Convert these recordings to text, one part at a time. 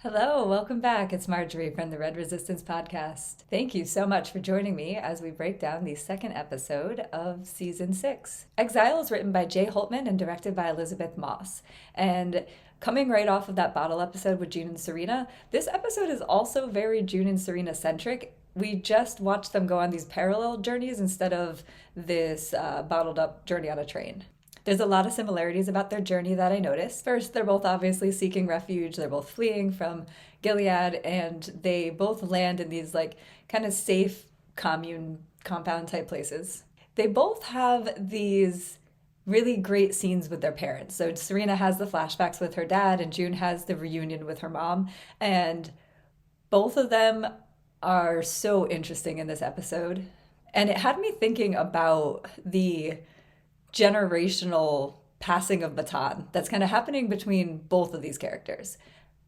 Hello, welcome back. It's Marjorie from the Red Resistance Podcast. Thank you so much for joining me as we break down the second episode of Season 6. Exile is written by Jay Holtman and directed by Elizabeth Moss. And coming right off of that bottle episode with June and Serena, this episode is also very June and Serena centric. We just watched them go on these parallel journeys instead of this bottled up journey on a train. There's a lot of similarities about their journey that I noticed. First, they're both obviously seeking refuge. They're both fleeing from Gilead, and they both land in these kind of safe commune compound type places. They both have these really great scenes with their parents. So Serena has the flashbacks with her dad, and June has the reunion with her mom. And both of them are so interesting in this episode. And it had me thinking about the generational passing of baton that's kind of happening between both of these characters.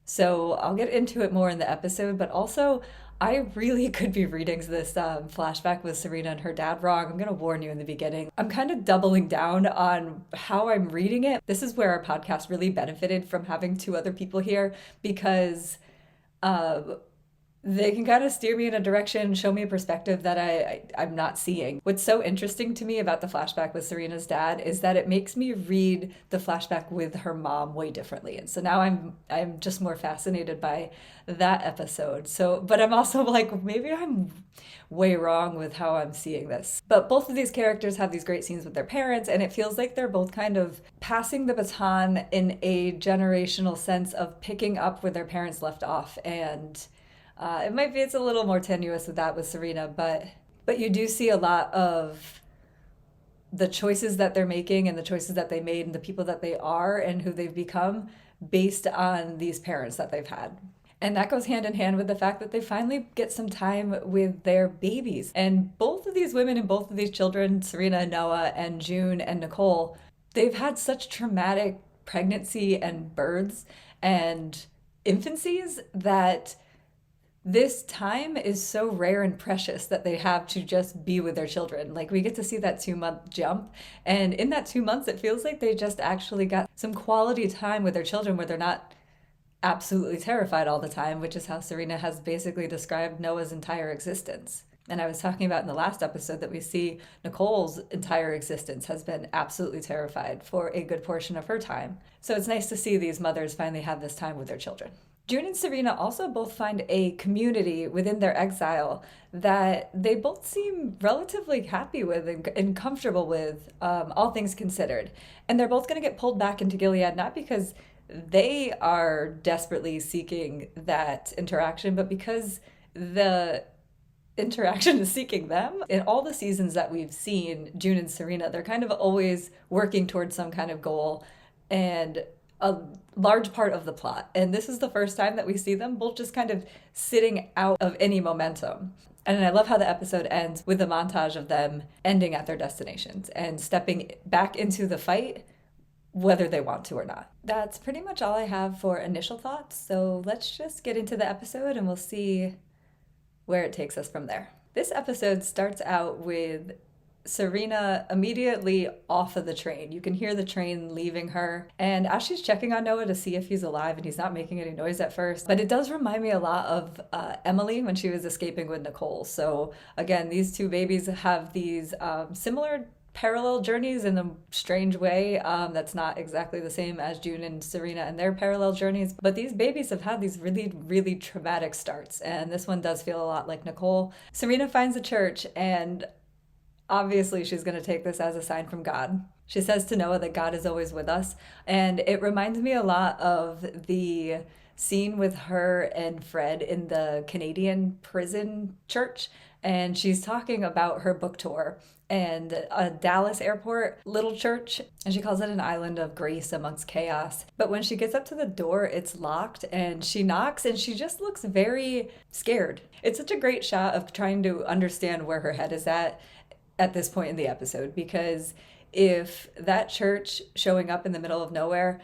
So I'll get into it more in the episode, but also I really could be reading this flashback with Serena and her dad wrong. I'm going to warn you in the beginning. I'm kind of doubling down on how I'm reading it. This is where our podcast really benefited from having two other people here because they can kind of steer me in a direction, show me a perspective that I'm not seeing. What's so interesting to me about the flashback with Serena's dad is that it makes me read the flashback with her mom way differently. And so now I'm just more fascinated by that episode. But I'm also like, maybe I'm way wrong with how I'm seeing this. But both of these characters have these great scenes with their parents, and it feels like they're both kind of passing the baton in a generational sense of picking up where their parents left off. And it's a little more tenuous with that with Serena, but you do see a lot of the choices that they're making and the choices that they made and the people that they are and who they've become based on these parents that they've had. And that goes hand in hand with the fact that they finally get some time with their babies. And both of these women and both of these children, Serena and Noah and June and Nicole, they've had such traumatic pregnancy and births and infancies that this time is so rare and precious that they have to just be with their children. Like, we get to see that 2-month jump. And in that 2 months, it feels like they just actually got some quality time with their children where they're not absolutely terrified all the time, which is how Serena has basically described Noah's entire existence. And I was talking about in the last episode that we see Nicole's entire existence has been absolutely terrified for a good portion of her time. So it's nice to see these mothers finally have this time with their children. June and Serena also both find a community within their exile that they both seem relatively happy with and comfortable with, all things considered. And they're both going to get pulled back into Gilead, not because they are desperately seeking that interaction, but because the interaction is seeking them. In all the seasons that we've seen June and Serena, they're kind of always working towards some kind of goal and a large part of the plot. And this is the first time that we see them both just kind of sitting out of any momentum. And I love how the episode ends with a montage of them ending at their destinations and stepping back into the fight, whether they want to or not. That's pretty much all I have for initial thoughts. So let's just get into the episode and we'll see where it takes us from there. This episode starts out with Serena immediately off of the train. You can hear the train leaving her. And as she's checking on Noah to see if he's alive, and he's not making any noise at first, but it does remind me a lot of Emily when she was escaping with Nicole. So again, these two babies have these similar parallel journeys in a strange way that's not exactly the same as June and Serena and their parallel journeys. But these babies have had these really, really traumatic starts. And this one does feel a lot like Nicole. Serena finds a church, and obviously, she's going to take this as a sign from God. She says to Noah that God is always with us. And it reminds me a lot of the scene with her and Fred in the Canadian prison church. And she's talking about her book tour and a Dallas airport little church. And she calls it an island of grace amongst chaos. But when she gets up to the door, it's locked, and she knocks and she just looks very scared. It's such a great shot of trying to understand where her head is at this point in the episode, because if that church showing up in the middle of nowhere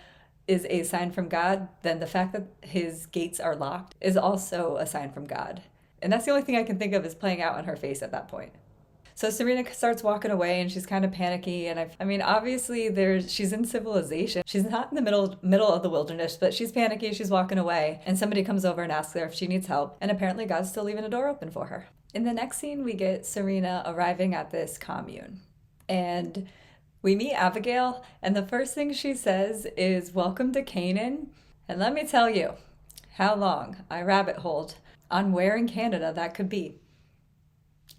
is a sign from God, then the fact that his gates are locked is also a sign from God. And that's the only thing I can think of is playing out on her face at that point. So Serena starts walking away and she's kind of panicky. And I mean, obviously she's in civilization. She's not in the middle of the wilderness, but she's panicky. She's walking away and somebody comes over and asks her if she needs help. And apparently God's still leaving a door open for her. In the next scene, we get Serena arriving at this commune. And we meet Abigail, and the first thing she says is, "Welcome to Canaan." And let me tell you how long I rabbit holed on where in Canada that could be.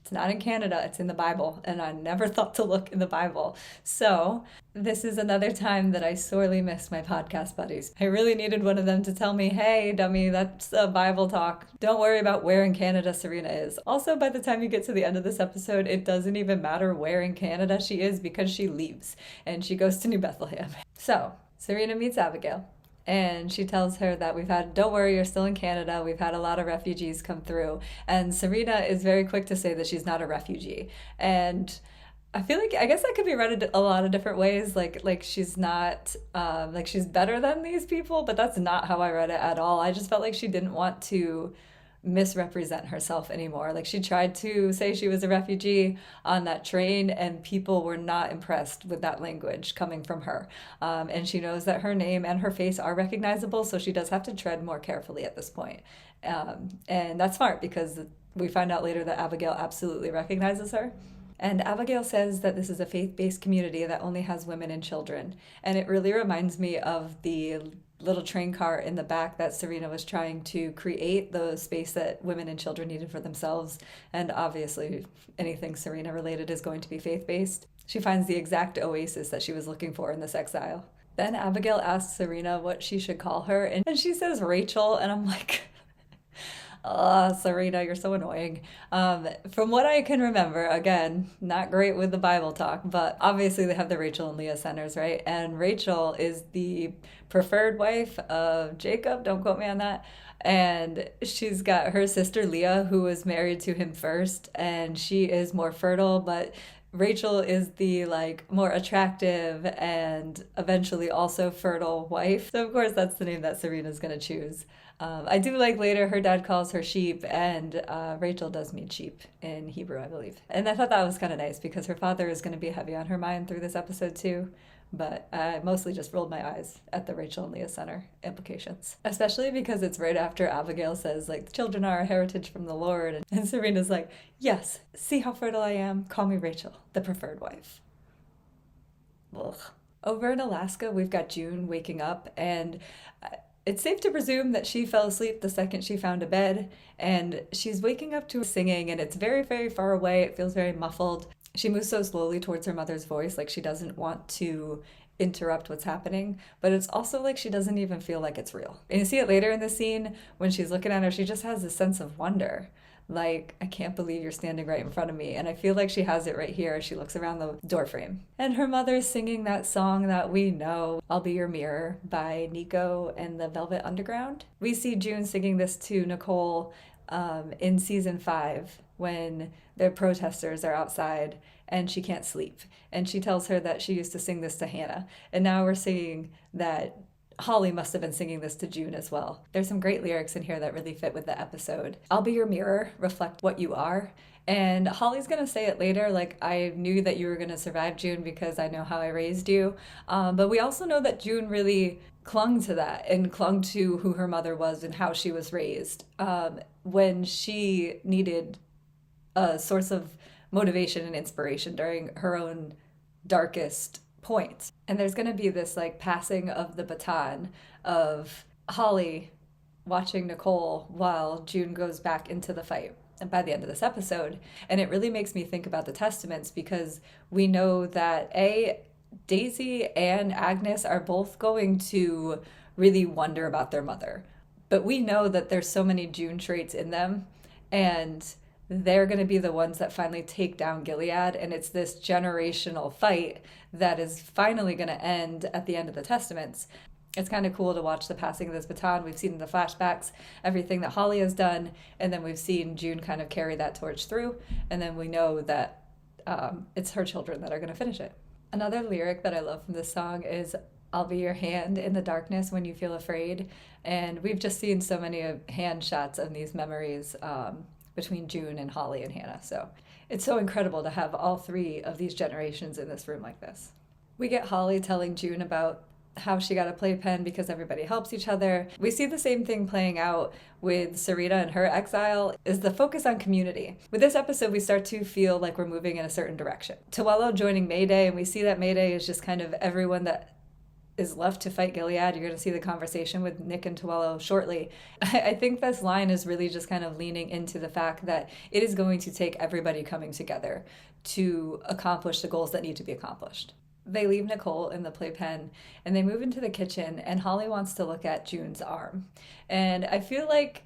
It's not in Canada, it's in the Bible, and I never thought to look in the Bible. So this is another time that I sorely missed my podcast buddies. I really needed one of them to tell me, "Hey, dummy, that's a Bible talk. Don't worry about where in Canada Serena is." Also, by the time you get to the end of this episode, it doesn't even matter where in Canada she is because she leaves and she goes to New Bethlehem. So Serena meets Abigail. And she tells her that don't worry, you're still in Canada. We've had a lot of refugees come through. And Serena is very quick to say that she's not a refugee. And I feel like, I guess that could be read a lot of different ways. Like she's not, like she's better than these people, but that's not how I read it at all. I just felt like she didn't want to misrepresent herself anymore. Like she tried to say she was a refugee on that train and people were not impressed with that language coming from her. And she knows that her name and her face are recognizable, so she does have to tread more carefully at this point. And that's smart because we find out later that Abigail absolutely recognizes her. And Abigail says that this is a faith-based community that only has women and children. And it really reminds me of the little train car in the back that Serena was trying to create, the space that women and children needed for themselves. And obviously anything Serena related is going to be faith-based. She finds the exact oasis that she was looking for in this exile. Then Abigail asks Serena what she should call her, and she says Rachel, and I'm like, Serena, you're so annoying. From what I can remember, again, not great with the Bible talk, but obviously they have the Rachel and Leah centers, right? And Rachel is the preferred wife of Jacob, don't quote me on that. And she's got her sister Leah, who was married to him first, and she is more fertile, but Rachel is the more attractive and eventually also fertile wife. So of course that's the name that Serena's gonna choose. I do like later her dad calls her sheep, and Rachel does mean sheep in Hebrew, I believe. And I thought that was kind of nice because her father is going to be heavy on her mind through this episode too. But I mostly just rolled my eyes at the Rachel and Leah Center implications. Especially because it's right after Abigail says, the children are a heritage from the Lord. And Serena's like, "Yes, see how fertile I am? Call me Rachel, the preferred wife." Ugh. Over in Alaska, we've got June waking up, and it's safe to presume that she fell asleep the second she found a bed, and she's waking up to singing, and it's very, very far away. It feels very muffled. She moves so slowly towards her mother's voice, like she doesn't want to interrupt what's happening, but it's also like she doesn't even feel like it's real. And you see it later in the scene when she's looking at her, she just has this sense of wonder. Like, I can't believe you're standing right in front of me. And I feel like she has it right here as she looks around the doorframe. And her mother's singing that song that we know, "I'll Be Your Mirror" by Nico and the Velvet Underground. We see June singing this to Nicole in season 5 when the protesters are outside and she can't sleep. And she tells her that she used to sing this to Hannah. And now we're seeing that Holly must have been singing this to June as well. There's some great lyrics in here that really fit with the episode. "I'll be your mirror, reflect what you are." And Holly's gonna say it later, "I knew that you were gonna survive, June, because I know how I raised you." But we also know that June really clung to that and clung to who her mother was and how she was raised when she needed a source of motivation and inspiration during her own darkest point. And there's going to be this passing of the baton of Holly watching Nicole while June goes back into the fight. And by the end of this episode, and it really makes me think about the Testaments, because we know that Daisy and Agnes are both going to really wonder about their mother. But we know that there's so many June traits in them, and they're going to be the ones that finally take down Gilead, and it's this generational fight that is finally going to end at the end of the Testaments. It's kind of cool to watch the passing of this baton. We've seen in the flashbacks everything that Holly has done, and then we've seen June kind of carry that torch through, and then we know that it's her children that are going to finish it. Another lyric that I love from this song is, "I'll be your hand in the darkness when you feel afraid." And we've just seen so many hand shots of these memories between June and Holly and Hannah. So It's so incredible to have all three of these generations in this room like this. We get Holly telling June about how she got a playpen because everybody helps each other. We see the same thing playing out with Serena and her exile, is the focus on community. With this episode, we start to feel like we're moving in a certain direction. Tawello joining Mayday, and we see that Mayday is just kind of everyone that is left to fight Gilead. You're going to see the conversation with Nick and Tawello shortly. I think this line is really just kind of leaning into the fact that it is going to take everybody coming together to accomplish the goals that need to be accomplished. They leave Nicole in the playpen and they move into the kitchen, and Holly wants to look at June's arm. And I feel like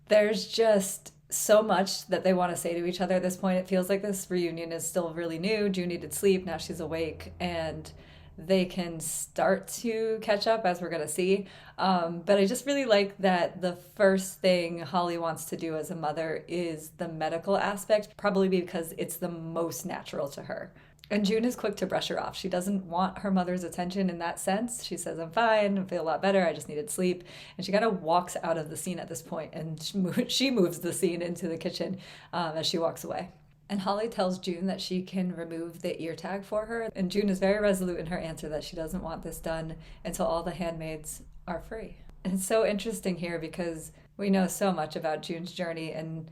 there's just so much that they want to say to each other at this point. It feels like this reunion is still really new. June needed sleep, now she's awake, and they can start to catch up, as we're going to see. But I just really like that the first thing Holly wants to do as a mother is the medical aspect, probably because it's the most natural to her. And June is quick to brush her off. She doesn't want her mother's attention in that sense. She says, I'm fine, I feel a lot better, I just needed sleep. And she kind of walks out of the scene at this point, and she moves the scene into the kitchen as she walks away. And Holly tells June that she can remove the ear tag for her. And June is very resolute in her answer that she doesn't want this done until all the handmaids are free. And it's so interesting here because we know so much about June's journey, and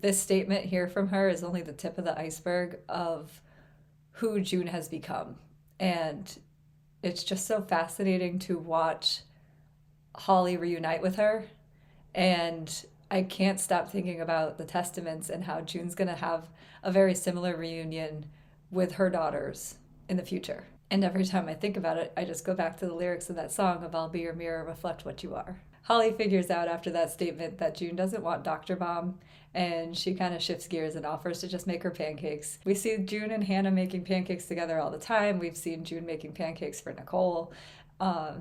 this statement here from her is only the tip of the iceberg of who June has become. And it's just so fascinating to watch Holly reunite with her. And I can't stop thinking about the Testaments and how June's going to have a very similar reunion with her daughters in the future. And every time I think about it, I just go back to the lyrics of that song of I'll be your mirror, reflect what you are. Holly figures out after that statement that June doesn't want Dr. Bomb, and she kind of shifts gears and offers to just make her pancakes. We see June and Hannah making pancakes together all the time. We've seen June making pancakes for Nicole.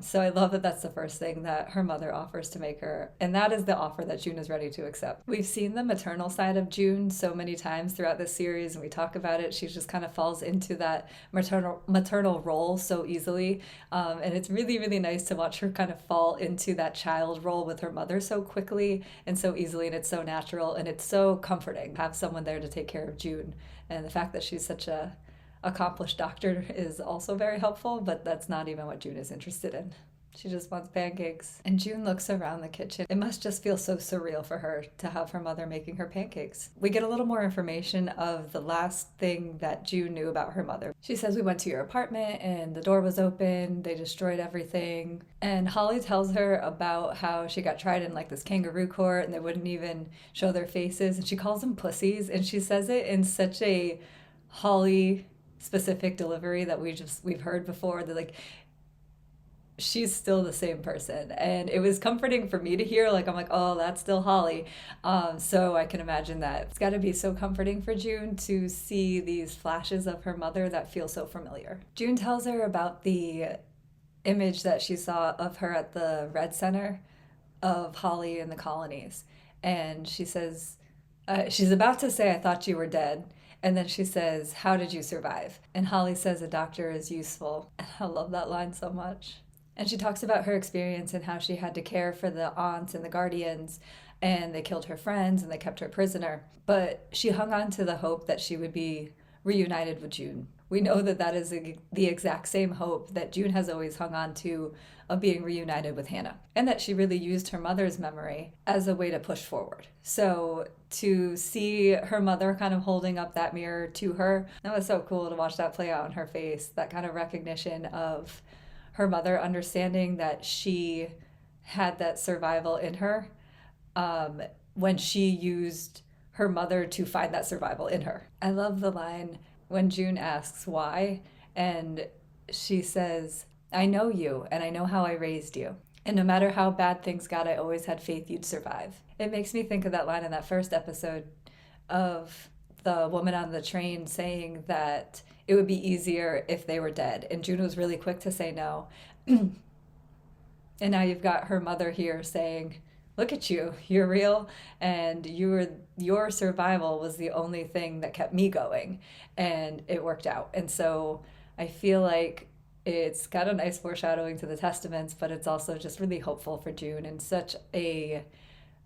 So I love that that's the first thing that her mother offers to make her. And that is the offer that June is ready to accept. We've seen the maternal side of June so many times throughout this series, and we talk about it. She just kind of falls into that maternal role so easily. And it's really, really nice to watch her kind of fall into that child role with her mother so quickly and so easily. And it's so natural, and it's so comforting to have someone there to take care of June. And the fact that she's such a accomplished doctor is also very helpful, but that's not even what June is interested in. She just wants pancakes. And June looks around the kitchen. It must just feel so surreal for her to have her mother making her pancakes. We get a little more information of the last thing that June knew about her mother. She says, we went to your apartment and the door was open, they destroyed everything. And Holly tells her about how she got tried in like this kangaroo court and they wouldn't even show their faces, and she calls them pussies, and she says it in such a Holly specific delivery that we've heard before, that like she's still the same person. And it was comforting for me to hear, like I'm like, oh, that's still Holly. So I can imagine that it's got to be so comforting for June to see these flashes of her mother that feel so familiar. June tells her about the image that she saw of her at the Red Center of Holly in the colonies, and she says she's about to say, I thought you were dead. And then she says, how did you survive? And Holly says, a doctor is useful. I love that line so much. And she talks about her experience and how she had to care for the aunts and the guardians, and they killed her friends and they kept her prisoner. But she hung on to the hope that she would be reunited with June. We know that that is the exact same hope that June has always hung on to, of being reunited with Hannah, and that she really used her mother's memory as a way to push forward. So to see her mother kind of holding up that mirror to her, that was so cool to watch that play out on her face, that kind of recognition of her mother understanding that she had that survival in her when she used her mother to find that survival in her. I love the line when June asks why, and she says, I know you, and I know how I raised you. And no matter how bad things got, I always had faith you'd survive. It makes me think of that line in that first episode of the woman on the train saying that it would be easier if they were dead. And June was really quick to say no. And now you've got her mother here saying, look at you, you're real, and your survival was the only thing that kept me going, and it worked out. And so I feel like it's got a nice foreshadowing to the Testaments, but it's also just really hopeful for June, and such a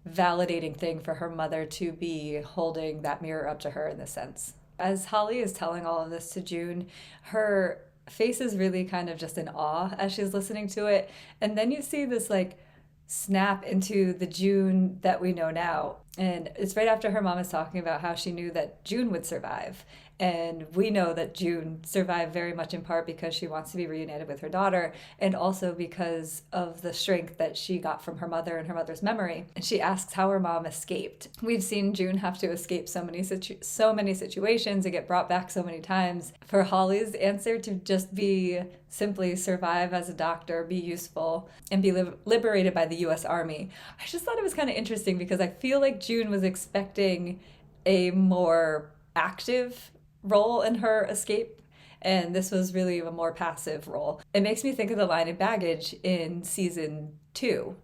validating thing for her mother to be holding that mirror up to her in this sense. As Holly is telling all of this to June, her face is really kind of just in awe as she's listening to it. And then you see this like snap into the June that we know now. And it's right after her mom is talking about how she knew that June would survive. And we know that June survived very much in part because she wants to be reunited with her daughter, and also because of the strength that she got from her mother and her mother's memory. And she asks how her mom escaped. We've seen June have to escape so many situations and get brought back so many times. For Holly's answer to just be simply survive as a doctor, be useful, and be liberated by the U.S. Army. I just thought it was kind of interesting because I feel like June was expecting a more active role in her escape, and this was really a more passive role. It makes me think of the line in Baggage in season 2,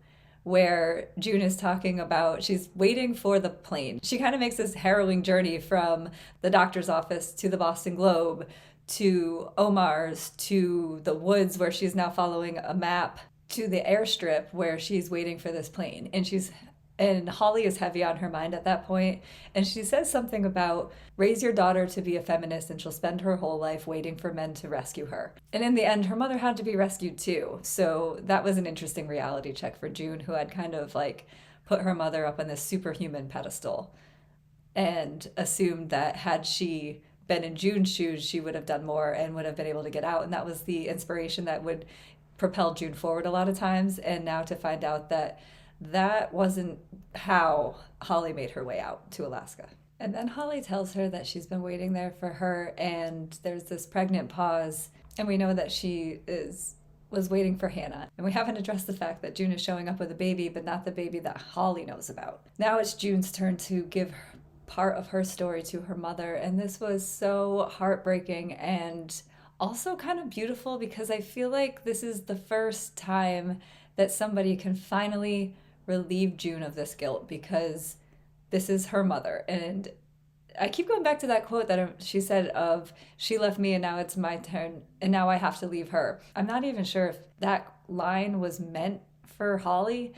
where June is talking about she's waiting for the plane. She kind of makes this harrowing journey from the doctor's office to the Boston Globe to Omar's to the woods where she's now following a map to the airstrip where she's waiting for this plane. And Holly is heavy on her mind at that point. And she says something about raise your daughter to be a feminist and she'll spend her whole life waiting for men to rescue her. And in the end, her mother had to be rescued too. So that was an interesting reality check for June, who had kind of like put her mother up on this superhuman pedestal and assumed that had she been in June's shoes, she would have done more and would have been able to get out. And that was the inspiration that would propel June forward a lot of times. And now to find out that wasn't how Holly made her way out to Alaska. And then Holly tells her that she's been waiting there for her, and there's this pregnant pause, and we know that she was waiting for Hannah. And we haven't addressed the fact that June is showing up with a baby, but not the baby that Holly knows about. Now it's June's turn to give part of her story to her mother, and this was so heartbreaking and also kind of beautiful because I feel like this is the first time that somebody can finally relieve June of this guilt, because this is her mother. And I keep going back to that quote that she said of, she left me and now it's my turn and now I have to leave her. I'm not even sure if that line was meant for Holly.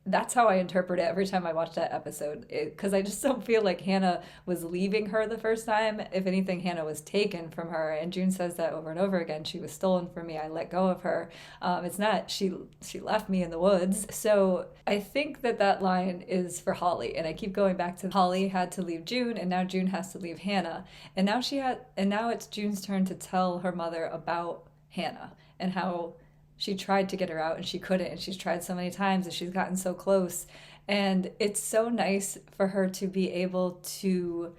That's how I interpret it every time I watch that episode, because I just don't feel like Hannah was leaving her the first time. If anything, Hannah was taken from her, and June says that over and over again. She was stolen from me. I let go of her. It's not she left me in the woods. So I think that line is for Holly, and I keep going back to Holly had to leave June, and now June has to leave Hannah, and now it's June's turn to tell her mother about Hannah and how she tried to get her out and she couldn't, and she's tried so many times and she's gotten so close. And it's so nice for her to be able to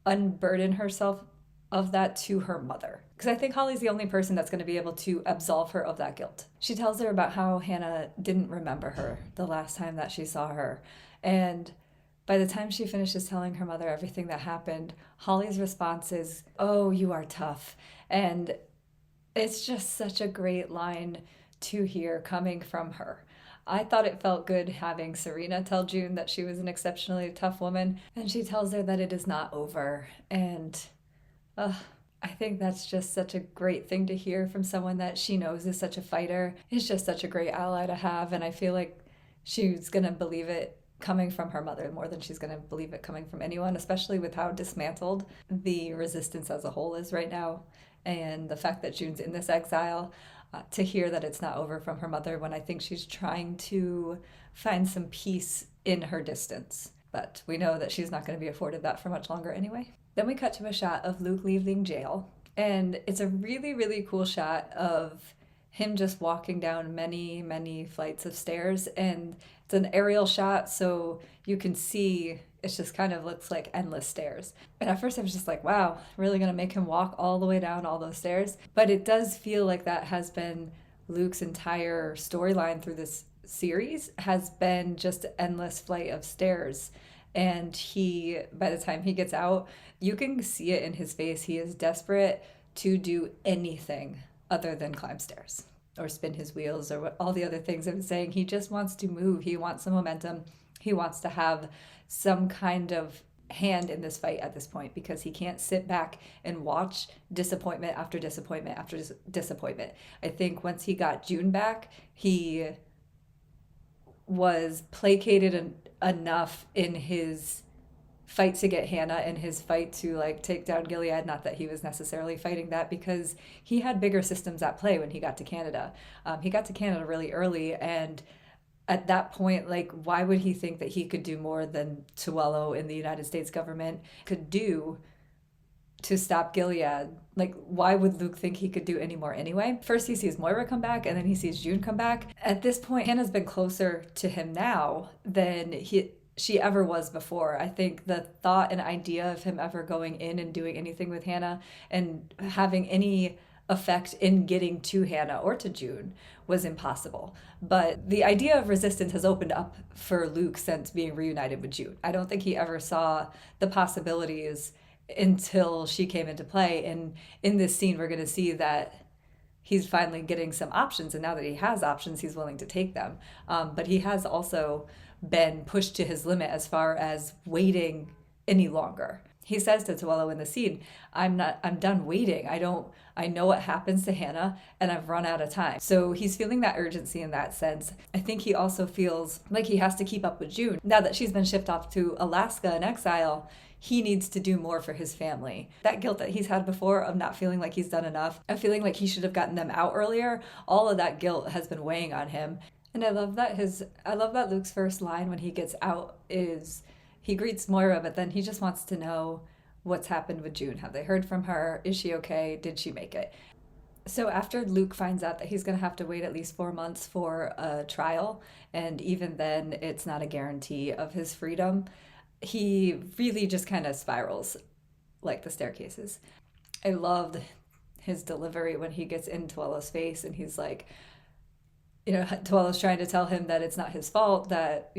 unburden herself of that to her mother. Because I think Holly's the only person that's going to be able to absolve her of that guilt. She tells her about how Hannah didn't remember her the last time that she saw her. And by the time she finishes telling her mother everything that happened, Holly's response is, "Oh, you are tough." And it's just such a great line to hear coming from her. I thought it felt good having Serena tell June that she was an exceptionally tough woman, and she tells her that it is not over. And I think that's just such a great thing to hear from someone that she knows is such a fighter. It's just such a great ally to have, and I feel like she's going to believe it coming from her mother more than she's going to believe it coming from anyone, especially with how dismantled the resistance as a whole is right now. And the fact that June's in this exile, to hear that it's not over from her mother when I think she's trying to find some peace in her distance. But we know that she's not going to be afforded that for much longer anyway. Then we cut to a shot of Luke leaving jail. And it's a really, really cool shot of him just walking down many, many flights of stairs. And it's an aerial shot, so you can see it just kind of looks like endless stairs. And at first I was just like, wow, really gonna make him walk all the way down all those stairs? But it does feel like that has been Luke's entire storyline through this series, has been just an endless flight of stairs. And by the time he gets out, you can see it in his face. He is desperate to do anything other than climb stairs or spin his wheels or all the other things I'm saying. He just wants to move. He wants some momentum. He wants to have some kind of hand in this fight at this point, because he can't sit back and watch disappointment after disappointment after disappointment. I think once he got June back, he was placated enough in his fight to get Hannah and his fight to like take down Gilead. Not that he was necessarily fighting that, because he had bigger systems at play when he got to Canada. He got to Canada really early, and at that point, like, why would he think that he could do more than Tuello in the United States government could do to stop Gilead? Like, why would Luke think he could do any more anyway? First he sees Moira come back, and then he sees June come back. At this point, Hannah's been closer to him now than she ever was before. I think the thought and idea of him ever going in and doing anything with Hannah and having any effect in getting to Hannah or to June was impossible. But the idea of resistance has opened up for Luke since being reunited with June. I don't think he ever saw the possibilities until she came into play. And in this scene, we're going to see that he's finally getting some options. And now that he has options, he's willing to take them. But he has also been pushed to his limit as far as waiting any longer. He says to Tuello in the scene, I'm done waiting. I know what happens to Hannah, and I've run out of time. So he's feeling that urgency in that sense. I think he also feels like he has to keep up with June. Now that she's been shipped off to Alaska in exile, he needs to do more for his family. That guilt that he's had before of not feeling like he's done enough, of feeling like he should have gotten them out earlier, all of that guilt has been weighing on him. And I love that Luke's first line when he gets out is he greets Moira, but then he just wants to know what's happened with June. Have they heard from her? Is she okay? Did she make it? So after Luke finds out that he's going to have to wait at least 4 months for a trial, and even then it's not a guarantee of his freedom, he really just kind of spirals like the staircases. I loved his delivery when he gets in Tuello's face and he's like, Tuello's trying to tell him that it's not his fault that,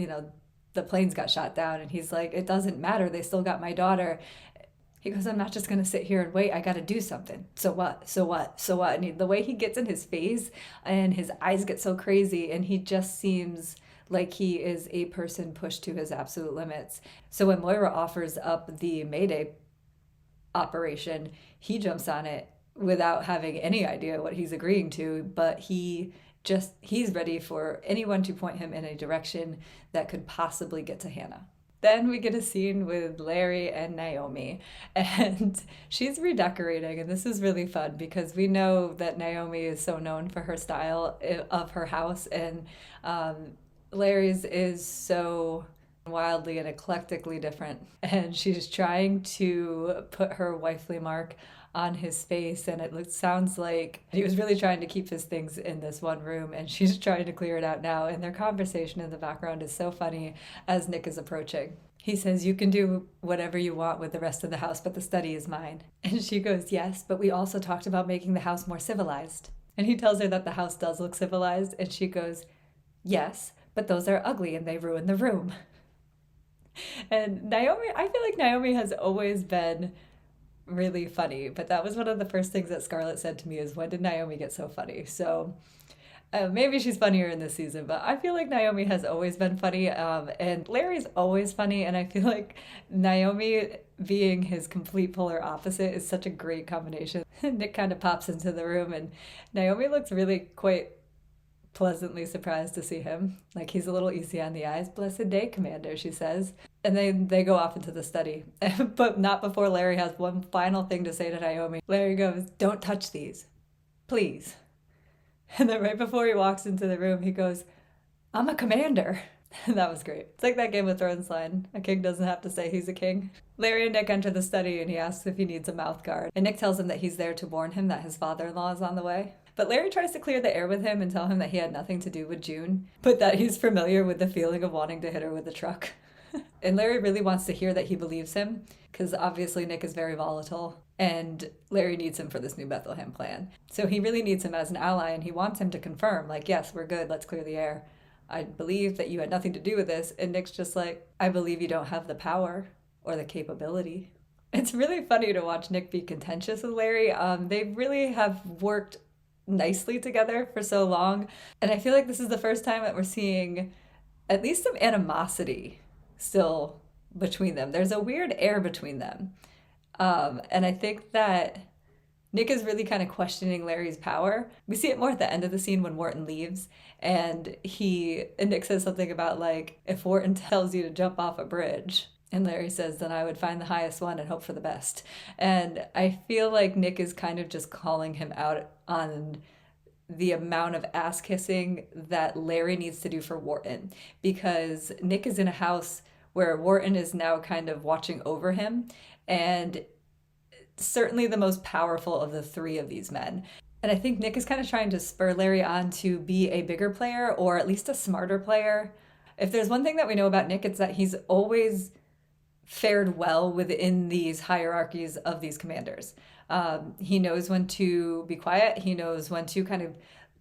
the planes got shot down. And he's like, it doesn't matter. They still got my daughter. He goes, I'm not just going to sit here and wait. I got to do something. So what? So what? So what? And the way he gets in his face and his eyes get so crazy, and he just seems like he is a person pushed to his absolute limits. So when Moira offers up the Mayday operation, he jumps on it without having any idea what he's agreeing to, but he's ready for anyone to point him in a direction that could possibly get to Hannah. Then we get a scene with Larry and Naomi, and she's redecorating, and this is really fun because we know that Naomi is so known for her style of her house, and Larry's is so wildly and eclectically different, and she's trying to put her wifely mark on his face, and sounds like he was really trying to keep his things in this one room, and she's trying to clear it out now. And their conversation in the background is so funny as Nick is approaching. He says, you can do whatever you want with the rest of the house, but the study is mine. And she goes, yes, but we also talked about making the house more civilized. And he tells her that the house does look civilized, and she goes, yes, but those are ugly and they ruin the room. And I feel like Naomi has always been really funny, but that was one of the first things that Scarlett said to me is, when did Naomi get so funny? So maybe she's funnier in this season, but I feel like Naomi has always been funny, and Larry's always funny, and I feel like Naomi being his complete polar opposite is such a great combination. Nick kind of pops into the room, and Naomi looks really quite pleasantly surprised to see him. Like, he's a little easy on the eyes. Blessed day, Commander, she says. And then they go off into the study. But not before Larry has one final thing to say to Naomi. Larry goes, don't touch these, please. And then right before he walks into the room, he goes, I'm a commander. That was great. It's like that Game of Thrones line. A king doesn't have to say he's a king. Larry and Nick enter the study, and he asks if he needs a mouth guard. And Nick tells him that he's there to warn him that his father-in-law is on the way. But Larry tries to clear the air with him and tell him that he had nothing to do with June, but that he's familiar with the feeling of wanting to hit her with a truck. And Larry really wants to hear that he believes him, because obviously Nick is very volatile, and Larry needs him for this new Bethlehem plan. So he really needs him as an ally, and he wants him to confirm, like, yes, we're good, let's clear the air. I believe that you had nothing to do with this. And Nick's just like, I believe you don't have the power or the capability. It's really funny to watch Nick be contentious with Larry. They really have worked nicely together for so long. And I feel like this is the first time that we're seeing at least some animosity still between them. There's a weird air between them. And I think that Nick is really kind of questioning Larry's power. We see it more at the end of the scene when Wharton leaves, and Nick says something about like, if Wharton tells you to jump off a bridge, and Larry says, then I would find the highest one and hope for the best. And I feel like Nick is kind of just calling him out on the amount of ass kissing that Larry needs to do for Wharton, because Nick is in a house where Wharton is now kind of watching over him, and certainly the most powerful of the three of these men. And I think Nick is kind of trying to spur Larry on to be a bigger player, or at least a smarter player. If there's one thing that we know about Nick, it's that he's always fared well within these hierarchies of these commanders. He knows when to be quiet. He knows when to kind of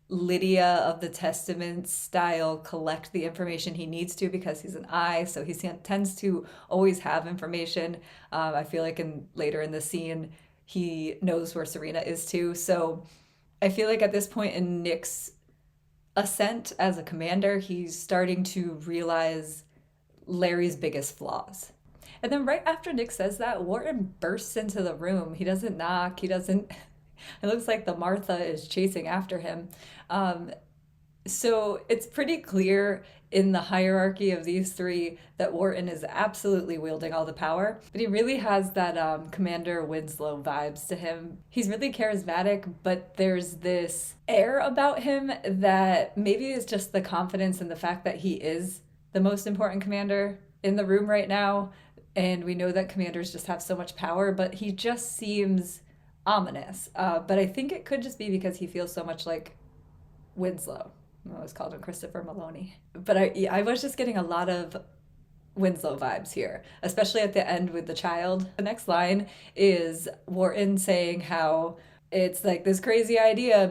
Lydia of the Testament style collect the information he needs to, because he's an eye, so he tends to always have information. I feel like later in the scene, he knows where Serena is too. So I feel like at this point in Nick's ascent as a commander, he's starting to realize Larry's biggest flaws. And then right after Nick says that, Wharton bursts into the room. He doesn't knock. It looks like the Martha is chasing after him. So it's pretty clear in the hierarchy of these three that Wharton is absolutely wielding all the power. But he really has that Commander Winslow vibes to him. He's really charismatic, but there's this air about him that maybe is just the confidence and the fact that he is the most important commander in the room right now. And we know that commanders just have so much power, but he just seems ominous. But I think it could just be because he feels so much like Winslow. I always called him Christopher Maloney. But I was just getting a lot of Winslow vibes here, especially at the end with the child. The next line is Wharton saying how it's like this crazy idea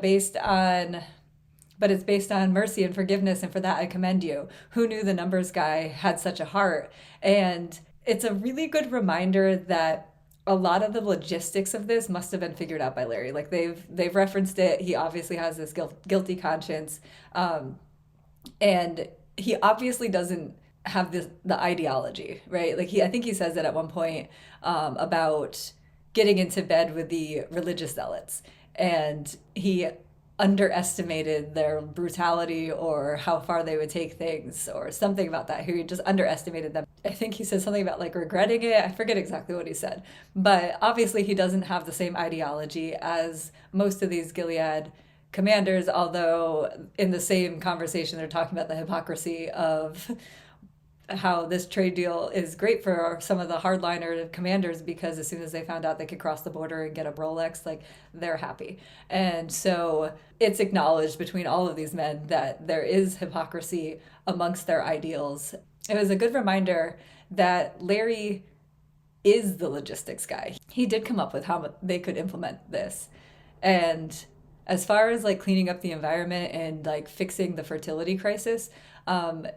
but it's based on mercy and forgiveness, and for that I commend you. Who knew the numbers guy had such a heart? And it's a really good reminder that a lot of the logistics of this must have been figured out by Larry. Like they've referenced it. He obviously has this guilty conscience, and he obviously doesn't have the ideology, right? Like I think he says it at one point about getting into bed with the religious zealots, and he underestimated their brutality or how far they would take things or something about that. He just underestimated them. I think he said something about like regretting it. I forget exactly what he said. But obviously he doesn't have the same ideology as most of these Gilead commanders, although in the same conversation they're talking about the hypocrisy of how this trade deal is great for some of the hardliner commanders, because as soon as they found out they could cross the border and get a Rolex, like they're happy. And so it's acknowledged between all of these men that there is hypocrisy amongst their ideals. It was a good reminder that Larry is the logistics guy. He did come up with how they could implement this. And as far as like cleaning up the environment and like fixing the fertility crisis,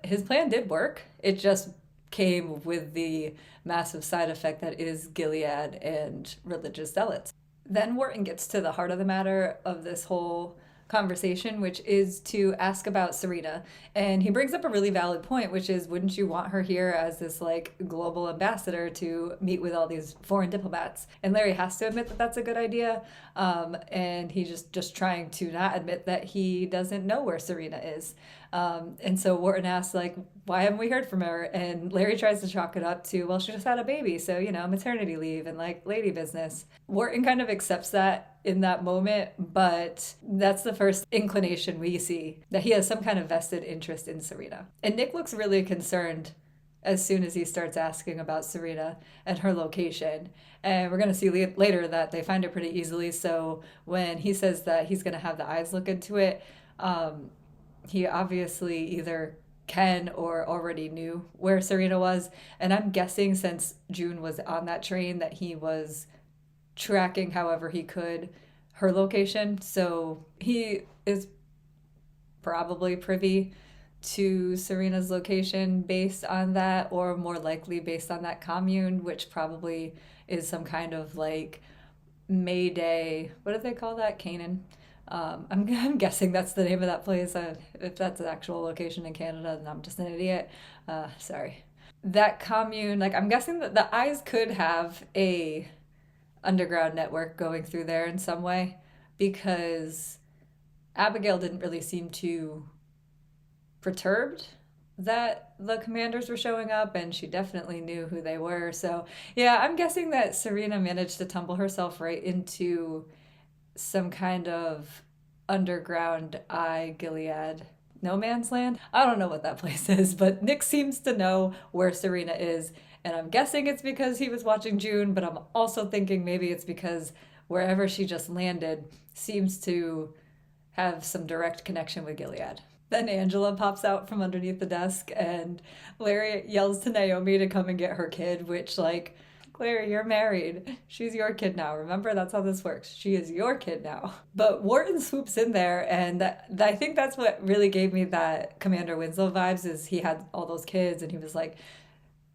his plan did work. It just came with the massive side effect that is Gilead and religious zealots. Then Wharton gets to the heart of the matter of this whole conversation, which is to ask about Serena. And he brings up a really valid point, which is, wouldn't you want her here as this like global ambassador to meet with all these foreign diplomats? And Larry has to admit that that's a good idea. And he's just trying to not admit that he doesn't know where Serena is. And so Wharton asks, like, why haven't we heard from her? And Larry tries to chalk it up to, well, she just had a baby, so, maternity leave and, like, lady business. Wharton kind of accepts that in that moment, but that's the first inclination we see that he has some kind of vested interest in Serena. And Nick looks really concerned as soon as he starts asking about Serena and her location. And we're going to see later that they find it pretty easily. So when he says that he's going to have the eyes look into it, he obviously either can or already knew where Serena was. And I'm guessing since June was on that train that he was tracking however he could her location. So he is probably privy to Serena's location based on that, or more likely based on that commune, which probably is some kind of like Mayday. What do they call that? Canaan. I'm guessing that's the name of that place. If that's an actual location in Canada, then I'm just an idiot. Sorry. That commune, like I'm guessing that the eyes could have a underground network going through there in some way, because Abigail didn't really seem too perturbed that the commanders were showing up, and she definitely knew who they were. So yeah, I'm guessing that Serena managed to tumble herself right into some kind of underground Gilead no man's land. I don't know what that place is, but Nick seems to know where Serena is, and I'm guessing it's because he was watching June, but I'm also thinking maybe it's because wherever she just landed seems to have some direct connection with Gilead. Then Angela pops out from underneath the desk, and Larry yells to Naomi to come and get her kid, which, like, Claire, you're married. She's your kid now. Remember, that's how this works. She is your kid now. But Wharton swoops in there, and I think that's what really gave me that Commander Winslow vibes, is he had all those kids, and he was, like,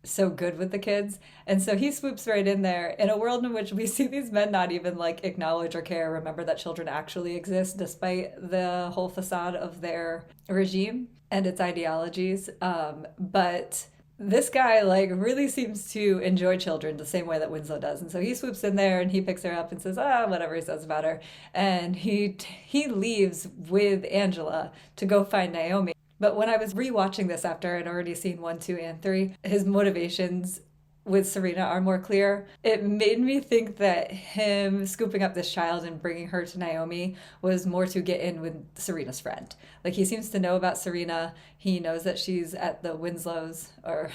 so good with the kids. And so he swoops right in there in a world in which we see these men not even, like, acknowledge or care, remember that children actually exist despite the whole facade of their regime and its ideologies. But this guy, like, really seems to enjoy children the same way that Winslow does. And so he swoops in there and he picks her up and says, whatever he says about her. And he leaves with Angela to go find Naomi. But when I was rewatching this after I'd already seen 1, 2, and 3, his motivations with Serena are more clear. It made me think that him scooping up this child and bringing her to Naomi was more to get in with Serena's friend. Like, he seems to know about Serena. He knows that she's at the Winslows, or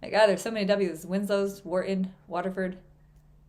my God, there's so many W's. Winslows, Wharton, Waterford.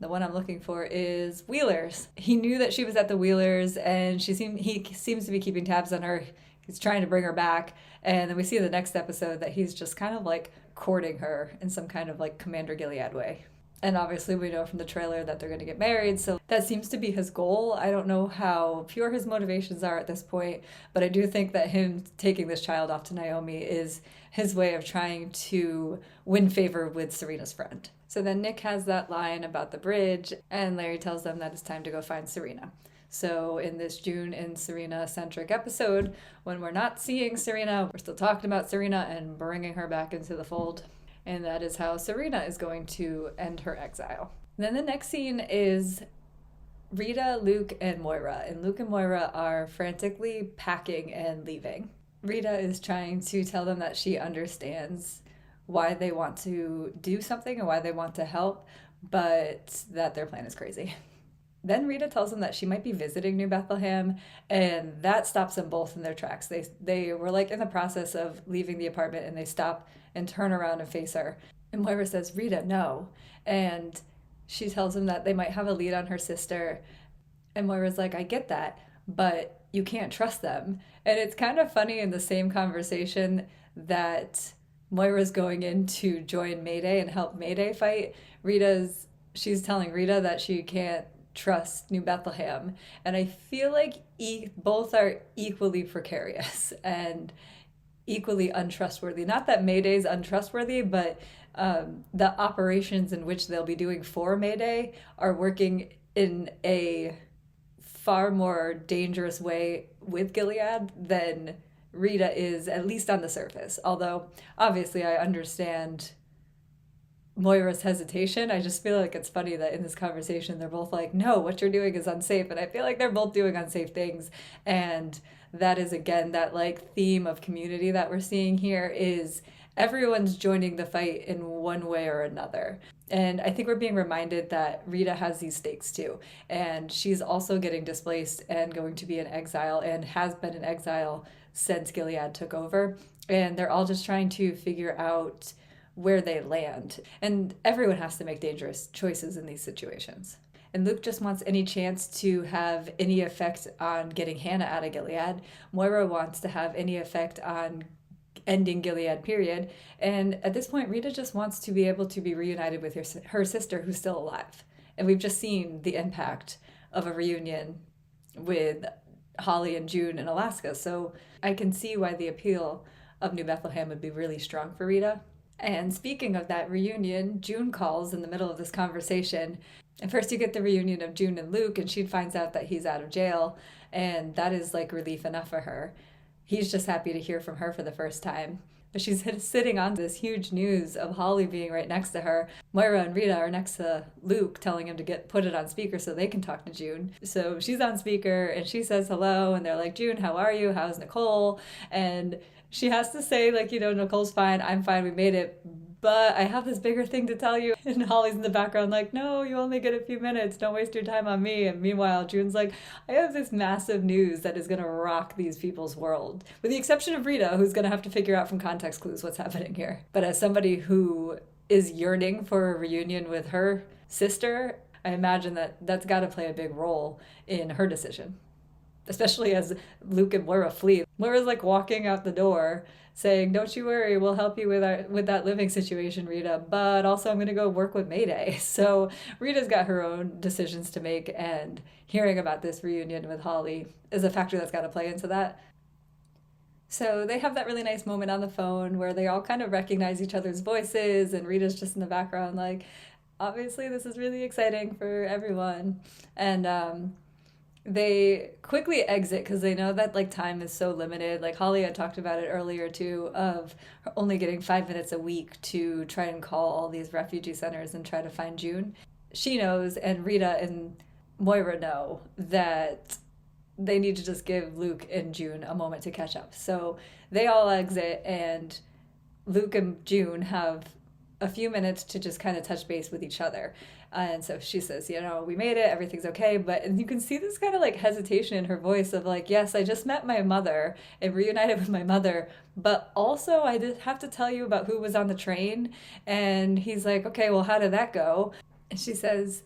The one I'm looking for is Wheelers. He knew that she was at the Wheelers, and he seems to be keeping tabs on her. He's trying to bring her back. And then we see in the next episode that he's just kind of like courting her in some kind of like Commander Gilead way. And obviously we know from the trailer that they're going to get married. So that seems to be his goal. I don't know how pure his motivations are at this point, but I do think that him taking this child off to Naomi is his way of trying to win favor with Serena's friend. So then Nick has that line about the bridge, and Larry tells them that it's time to go find Serena. So in this June and Serena-centric episode, when we're not seeing Serena, we're still talking about Serena and bringing her back into the fold. And that is how Serena is going to end her exile. Then the next scene is Rita, Luke, and Moira. And Luke and Moira are frantically packing and leaving. Rita is trying to tell them that she understands why they want to do something and why they want to help, but that their plan is crazy. Then Rita tells them that she might be visiting New Bethlehem, and that stops them both in their tracks. They were like in the process of leaving the apartment, and they stop and turn around and face her. And Moira says, Rita, no. And she tells him that they might have a lead on her sister. And Moira's like, I get that, but you can't trust them. And it's kind of funny in the same conversation that Moira's going in to join Mayday and help Mayday fight. She's telling Rita that she can't trust New Bethlehem, and I feel like both are equally precarious and equally untrustworthy. Not that Mayday's untrustworthy, but the operations in which they'll be doing for Mayday are working in a far more dangerous way with Gilead than Rita is, at least on the surface. Although obviously I understand Moira's hesitation. I just feel like it's funny that in this conversation they're both like, no, what you're doing is unsafe. And I feel like they're both doing unsafe things. And that is, again, that like theme of community that we're seeing here is everyone's joining the fight in one way or another. And I think we're being reminded that Rita has these stakes too. And she's also getting displaced and going to be in exile, and has been in exile since Gilead took over. And they're all just trying to figure out where they land. And everyone has to make dangerous choices in these situations. And Luke just wants any chance to have any effect on getting Hannah out of Gilead. Moira wants to have any effect on ending Gilead, period. And at this point, Rita just wants to be able to be reunited with her sister, who's still alive. And we've just seen the impact of a reunion with Holly and June in Alaska. So I can see why the appeal of New Bethlehem would be really strong for Rita. And speaking of that reunion, June calls in the middle of this conversation. And first you get the reunion of June and Luke, and she finds out that he's out of jail. And that is like relief enough for her. He's just happy to hear from her for the first time. But she's sitting on this huge news of Holly being right next to her. Moira and Rita are next to Luke, telling him to put it on speaker so they can talk to June. So she's on speaker and she says hello, and they're like, June, how are you? How's Nicole? And she has to say, like, Nicole's fine, I'm fine, we made it, but I have this bigger thing to tell you. And Holly's in the background like, no, you only get a few minutes, don't waste your time on me. And meanwhile, June's like, I have this massive news that is going to rock these people's world, with the exception of Rita, who's going to have to figure out from context clues what's happening here. But as somebody who is yearning for a reunion with her sister, I imagine that that's got to play a big role in her decision. Especially as Luke and Moira flee. Moira's like walking out the door saying, don't you worry, we'll help you with that living situation, Rita, but also I'm going to go work with Mayday. So Rita's got her own decisions to make, and hearing about this reunion with Holly is a factor that's got to play into that. So they have that really nice moment on the phone where they all kind of recognize each other's voices, and Rita's just in the background like, obviously this is really exciting for everyone. And they quickly exit because they know that like time is so limited. Like Holly had talked about it earlier too, of her only getting 5 minutes a week to try and call all these refugee centers and try to find June. She knows, and Rita and Moira know, that they need to just give Luke and June a moment to catch up. So they all exit, and Luke and June have a few minutes to just kind of touch base with each other. And so she says, we made it, everything's okay. But you can see this kind of like hesitation in her voice of like, yes, I just met my mother and reunited with my mother, but also I did have to tell you about who was on the train. And he's like, okay, well, how did that go? And she says,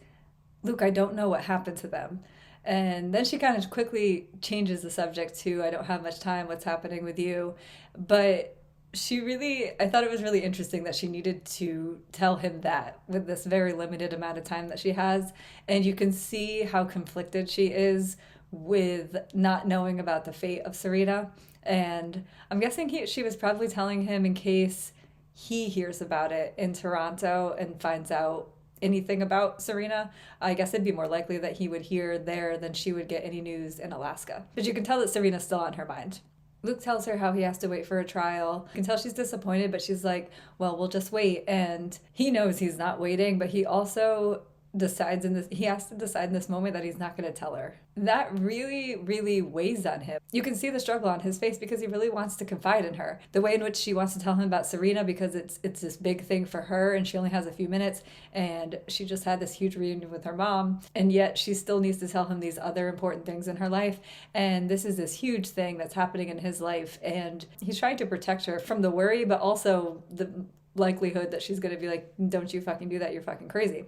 Luke, I don't know what happened to them. And then she kind of quickly changes the subject to, I don't have much time, what's happening with you? But I thought it was really interesting that she needed to tell him that with this very limited amount of time that she has. And you can see how conflicted she is with not knowing about the fate of Serena. And I'm guessing she was probably telling him in case he hears about it in Toronto and finds out anything about Serena. I guess it'd be more likely that he would hear there than she would get any news in Alaska. But you can tell that Serena's still on her mind. Luke tells her how he has to wait for a trial. You can tell she's disappointed, but she's like, well, we'll just wait. And he knows he's not waiting, but he also he has to decide in this moment that he's not going to tell her. That really, really weighs on him. You can see the struggle on his face because he really wants to confide in her. The way in which she wants to tell him about Serena because it's this big thing for her and she only has a few minutes and she just had this huge reunion with her mom, and yet she still needs to tell him these other important things in her life. And this is this huge thing that's happening in his life, and he's trying to protect her from the worry, but also the likelihood that she's going to be like, don't you fucking do that, you're fucking crazy,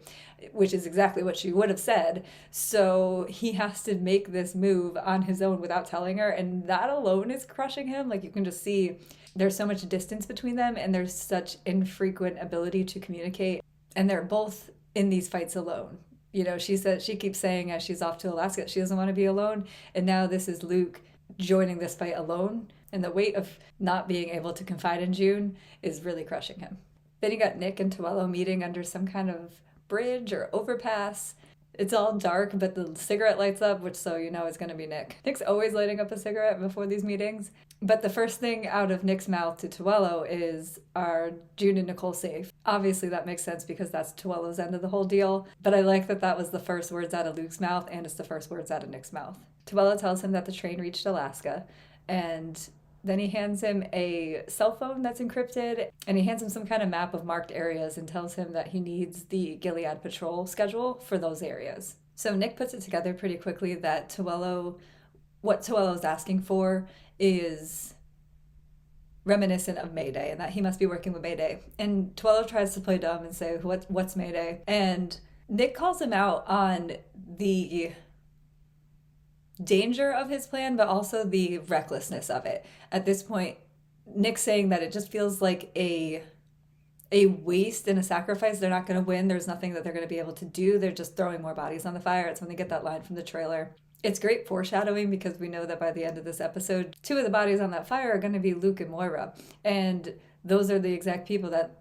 which is exactly what she would have said. So he has to make this move on his own without telling her, and that alone is crushing him. Like, you can just see there's so much distance between them, and there's such infrequent ability to communicate, and they're both in these fights alone. She keeps saying as she's off to Alaska she doesn't want to be alone, and now this is Luke joining this fight alone. And the weight of not being able to confide in June is really crushing him. Then you got Nick and Tuello meeting under some kind of bridge or overpass. It's all dark, but the cigarette lights up, which so it's going to be Nick. Nick's always lighting up a cigarette before these meetings. But the first thing out of Nick's mouth to Tuello is, are June and Nicole safe? Obviously that makes sense because that's Tuello's end of the whole deal. But I like that was the first words out of Luke's mouth, and it's the first words out of Nick's mouth. Tuello tells him that the train reached Alaska, and then he hands him a cell phone that's encrypted, and he hands him some kind of map of marked areas and tells him that he needs the Gilead patrol schedule for those areas. So Nick puts it together pretty quickly that what Tuello's asking for is reminiscent of Mayday, and that he must be working with Mayday. And Tuello tries to play dumb and say, what's Mayday? And Nick calls him out on the danger of his plan, but also the recklessness of it. At this point, Nick's saying that it just feels like a waste and a sacrifice. They're not going to win. There's nothing that they're going to be able to do. They're just throwing more bodies on the fire. It's when they get that line from the trailer. It's great foreshadowing because we know that by the end of this episode, 2 of the bodies on that fire are going to be Luke and Moira. And those are the exact people that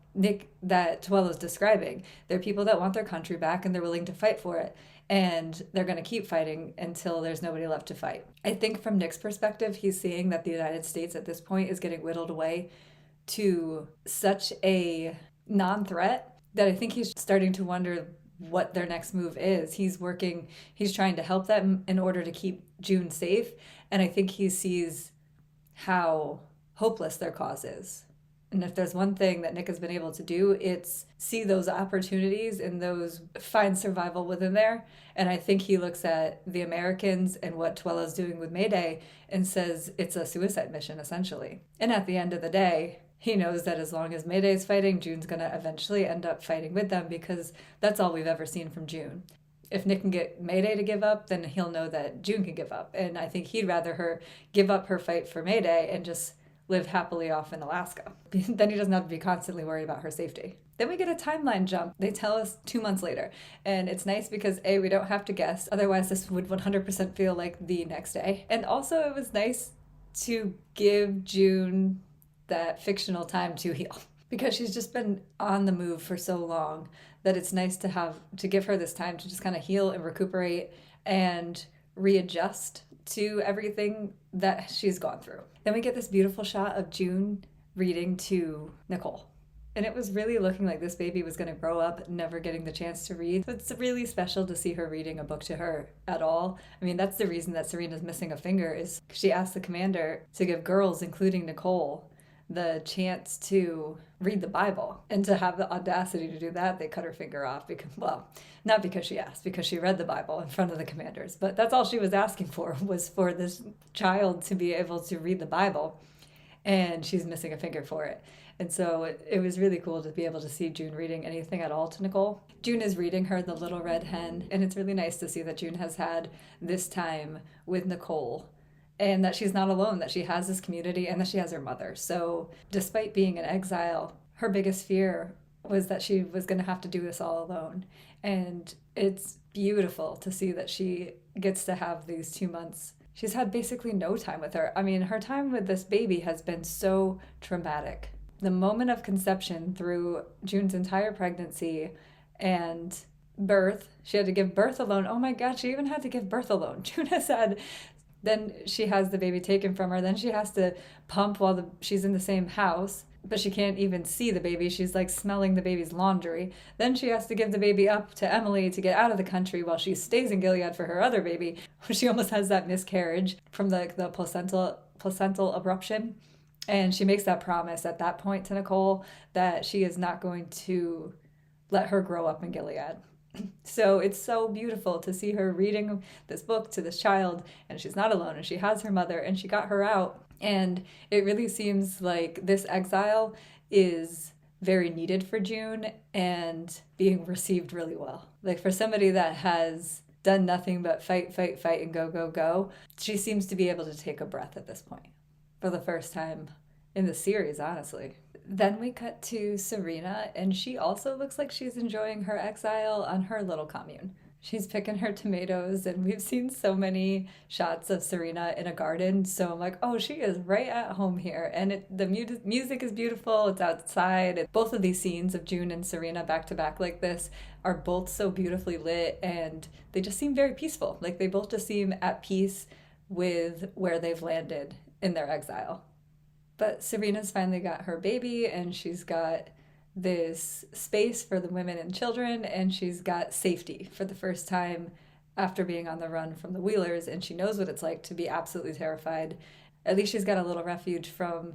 Tuello's describing. They're people that want their country back and they're willing to fight for it. And they're going to keep fighting until there's nobody left to fight. I think from Nick's perspective, he's seeing that the United States at this point is getting whittled away to such a non-threat that I think he's starting to wonder what their next move is. He's trying to help them in order to keep June safe, and I think he sees how hopeless their cause is. And if there's one thing that Nick has been able to do, it's see those opportunities and find survival within there. And I think he looks at the Americans and what Tuela's doing with Mayday and says it's a suicide mission, essentially. And at the end of the day, he knows that as long as Mayday's fighting, June's going to eventually end up fighting with them, because that's all we've ever seen from June. If Nick can get Mayday to give up, then he'll know that June can give up. And I think he'd rather her give up her fight for Mayday and just live happily off in Alaska. Then he doesn't have to be constantly worried about her safety. Then we get a timeline jump. They tell us 2 months later. And it's nice because A, we don't have to guess. Otherwise, this would 100% feel like the next day. And also it was nice to give June that fictional time to heal, because she's just been on the move for so long that it's nice to give her this time to just kind of heal and recuperate and readjust to everything that she's gone through. Then we get this beautiful shot of June reading to Nicole. And it was really looking like this baby was going to grow up never getting the chance to read. It's really special to see her reading a book to her at all. I mean, that's the reason that Serena's missing a finger, is she asked the commander to give girls, including Nicole, the chance to read the Bible. And to have the audacity to do that, they cut her finger off because, well, not because she asked, because she read the Bible in front of the commanders. But that's all she was asking for, was for this child to be able to read the Bible. And she's missing a finger for it. And so it was really cool to be able to see June reading anything at all to Nicole. June is reading her The Little Red Hen. And it's really nice to see that June has had this time with Nicole, and that she's not alone, that she has this community, and that she has her mother. So despite being in exile, her biggest fear was that she was going to have to do this all alone. And it's beautiful to see that she gets to have these 2 months. She's had basically no time with her. I mean, her time with this baby has been so traumatic. The moment of conception through June's entire pregnancy and birth, she had to give birth alone. Oh my God, she even had to give birth alone. June has had, then she has the baby taken from her. Then she has to pump while she's in the same house, but she can't even see the baby. She's like smelling the baby's laundry. Then she has to give the baby up to Emily to get out of the country while she stays in Gilead for her other baby. She almost has that miscarriage from the placental abruption. And she makes that promise at that point to Nicole that she is not going to let her grow up in Gilead. So it's so beautiful to see her reading this book to this child, and she's not alone, and she has her mother, and she got her out. And it really seems like this exile is very needed for June and being received really well. Like, for somebody that has done nothing but fight, and go, she seems to be able to take a breath at this point for the first time in the series, honestly. Then we cut to Serena, and she also looks like she's enjoying her exile on her little commune. She's picking her tomatoes, and we've seen so many shots of Serena in a garden, so I'm like, oh, she is right at home here. And the music is beautiful, it's outside. Both of these scenes of June and Serena back to back like this are both so beautifully lit, and they just seem very peaceful. Like, they both just seem at peace with where they've landed in their exile. But Serena's finally got her baby, and she's got this space for the women and children, and she's got safety for the first time after being on the run from the Wheelers, and she knows what it's like to be absolutely terrified. At least she's got a little refuge from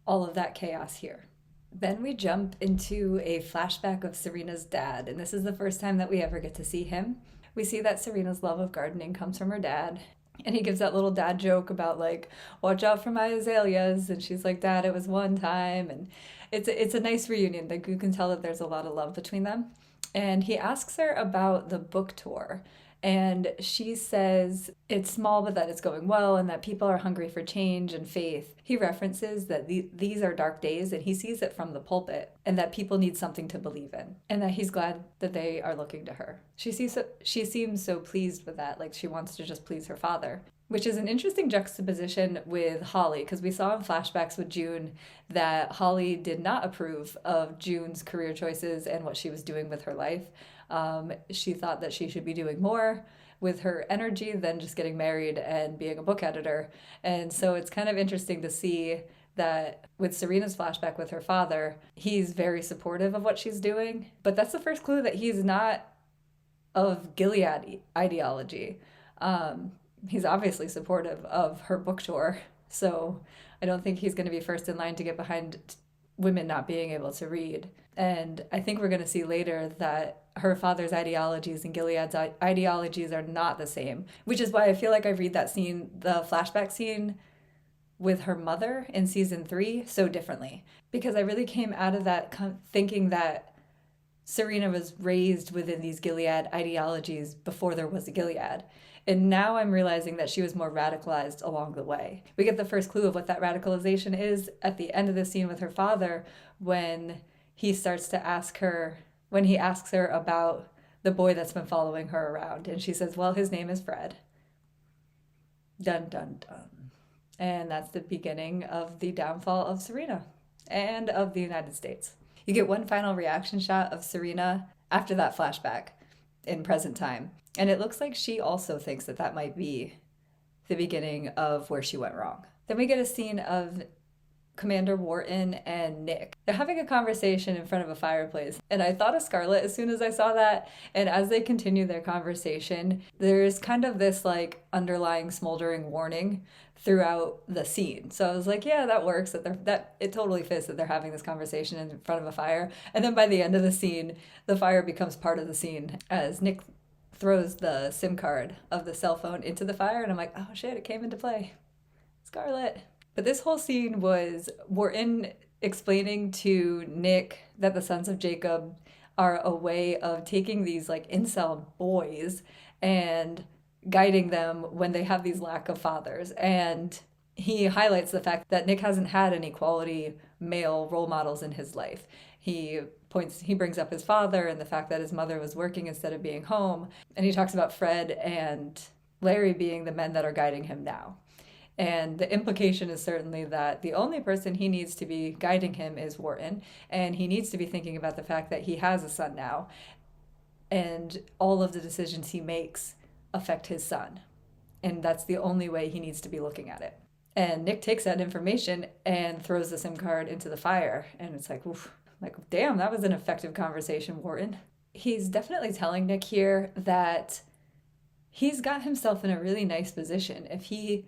all of that chaos here. Then we jump into a flashback of Serena's dad, and this is the first time that we ever get to see him. We see that Serena's love of gardening comes from her dad. And he gives that little dad joke about, like, watch out for my azaleas. And she's like, Dad, it was one time. And it's a nice reunion. Like, you can tell that there's a lot of love between them. And he asks her about the book tour. And she says it's small, but that it's going well, and that people are hungry for change and faith. He references that these are dark days, and he sees it from the pulpit, and that people need something to believe in, and that he's glad that they are looking to her. She seems so pleased with that, like she wants to just please her father, which is an interesting juxtaposition with Holly, because we saw in flashbacks with June that Holly did not approve of June's career choices and what she was doing with her life. She thought that she should be doing more with her energy than just getting married and being a book editor. And so it's kind of interesting to see that with Serena's flashback with her father, he's very supportive of what she's doing. But that's the first clue that he's not of Gilead ideology. He's obviously supportive of her book tour. So I don't think he's going to be first in line to get behind women not being able to read. And I think we're going to see later that her father's ideologies and Gilead's ideologies are not the same, which is why I feel like I read that scene, the flashback scene with her mother in season 3, so differently. Because I really came out of that thinking that Serena was raised within these Gilead ideologies before there was a Gilead. And now I'm realizing that she was more radicalized along the way. We get the first clue of what that radicalization is at the end of the scene with her father when he starts to ask her, when he asks her about the boy that's been following her around. And she says, well, his name is Fred. Dun, dun, dun. And that's the beginning of the downfall of Serena and of the United States. You get one final reaction shot of Serena after that flashback in present time. And it looks like she also thinks that that might be the beginning of where she went wrong. Then we get a scene of Commander Wharton and Nick. They're having a conversation in front of a fireplace. And I thought of Scarlet as soon as I saw that. And as they continue their conversation, there's kind of this like underlying smoldering warning throughout the scene. So I was like, yeah, that works. That it totally fits that they're having this conversation in front of a fire. And then by the end of the scene, the fire becomes part of the scene as Nick throws the SIM card of the cell phone into the fire. And I'm like, oh shit, it came into play. Scarlet. But this whole scene was Wharton explaining to Nick that the sons of Jacob are a way of taking these like incel boys and guiding them when they have these lack of fathers. And he highlights the fact that Nick hasn't had any quality male role models in his life. He brings up his father and the fact that his mother was working instead of being home. And he talks about Fred and Larry being the men that are guiding him now. And the implication is certainly that the only person he needs to be guiding him is Wharton. And he needs to be thinking about the fact that he has a son now. And all of the decisions he makes affect his son. And that's the only way he needs to be looking at it. And Nick takes that information and throws the SIM card into the fire. And it's like, oof, like, damn, that was an effective conversation, Wharton. He's definitely telling Nick here that he's got himself in a really nice position. If he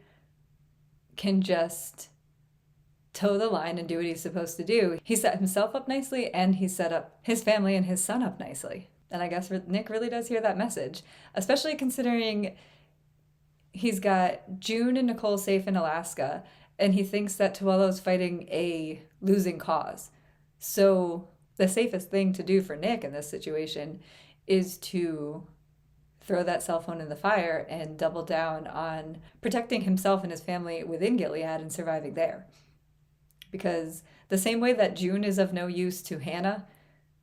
can just toe the line and do what he's supposed to do. He set himself up nicely and he set up his family and his son up nicely. And I guess Nick really does hear that message, especially considering he's got June and Nicole safe in Alaska and he thinks that Tuello's fighting a losing cause. So the safest thing to do for Nick in this situation is to throw that cell phone in the fire and double down on protecting himself and his family within Gilead and surviving there. Because the same way that June is of no use to Hannah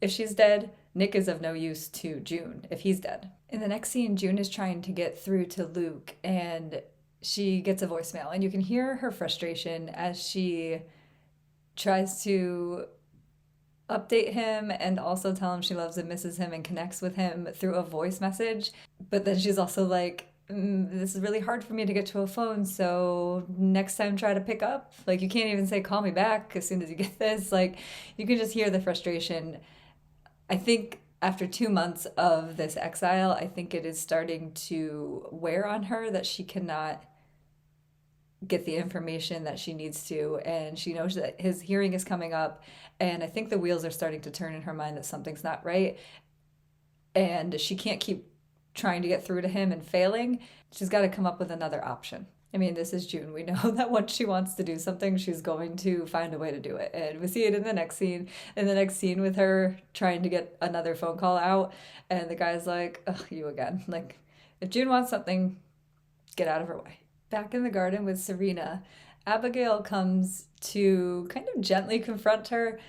if she's dead, Nick is of no use to June if he's dead. In the next scene, June is trying to get through to Luke and she gets a voicemail and you can hear her frustration as she tries to update him and also tell him she loves and misses him and connects with him through a voice message. But then she's also like, this is really hard for me to get to a phone, so next time try to pick up. Like, you can't even say call me back as soon as you get this. Like, you can just hear the frustration. I think after 2 months of this exile, I think it is starting to wear on her that she cannot get the information that she needs to, and she knows that his hearing is coming up, and I think the wheels are starting to turn in her mind that something's not right, and she can't keep trying to get through to him and failing. She's got to come up with another option. I mean, this is June. We know that once she wants to do something, she's going to find a way to do it, and we see it in the next scene with her trying to get another phone call out, and the guy's like, ugh, you again. Like, if June wants something, get out of her way. Back in the garden with Serena, Abigail comes to kind of gently confront her.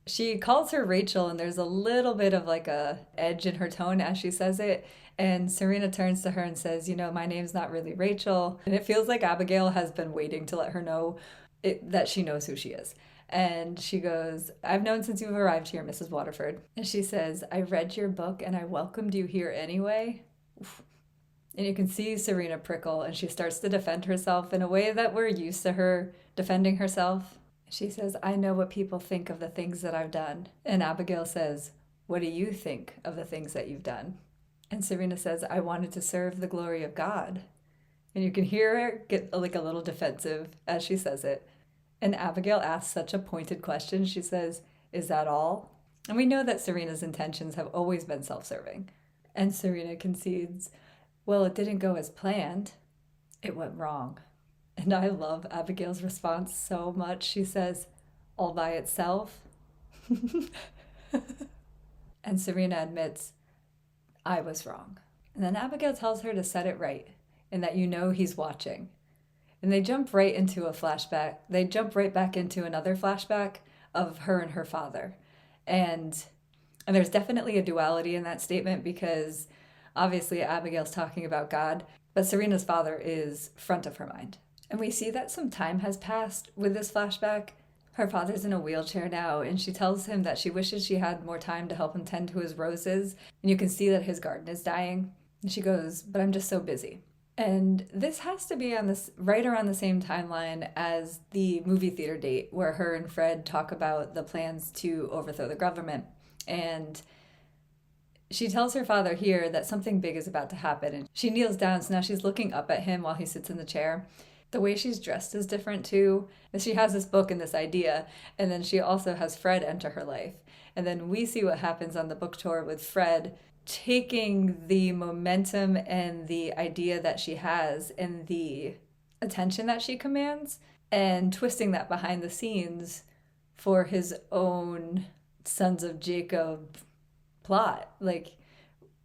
She calls her Rachel, and there's a little bit of like a edge in her tone as she says it. And Serena turns to her and says, you know, my name's not really Rachel. And it feels like Abigail has been waiting to let her know that she knows who she is. And she goes, I've known since you've arrived here, Mrs. Waterford. And she says, I read your book and I welcomed you here anyway. Oof. And you can see Serena prickle, and she starts to defend herself in a way that we're used to her defending herself. She says, I know what people think of the things that I've done. And Abigail says, what do you think of the things that you've done? And Serena says, I wanted to serve the glory of God. And you can hear her get like a little defensive as she says it. And Abigail asks such a pointed question. She says, is that all? And we know that Serena's intentions have always been self-serving. And Serena concedes, well, it didn't go as planned. It went wrong. And I love Abigail's response so much. She says, all by itself? And Serena admits, I was wrong. And then Abigail tells her to set it right and that you know he's watching. And they jump right into a flashback. They jump right back into another flashback of her and her father. And there's definitely a duality in that statement because obviously Abigail's talking about God, but Serena's father is front of her mind. And we see that some time has passed with this flashback. Her father's in a wheelchair now, and she tells him that she wishes she had more time to help him tend to his roses. And you can see that his garden is dying. And she goes, but I'm just so busy. And this has to be on this right around the same timeline as the movie theater date where her and Fred talk about the plans to overthrow the government. And she tells her father here that something big is about to happen. And she kneels down, so now she's looking up at him while he sits in the chair. The way she's dressed is different too. She has this book and this idea, and then she also has Fred enter her life. And then we see what happens on the book tour with Fred taking the momentum and the idea that she has and the attention that she commands and twisting that behind the scenes for his own Sons of Jacob plot. Like,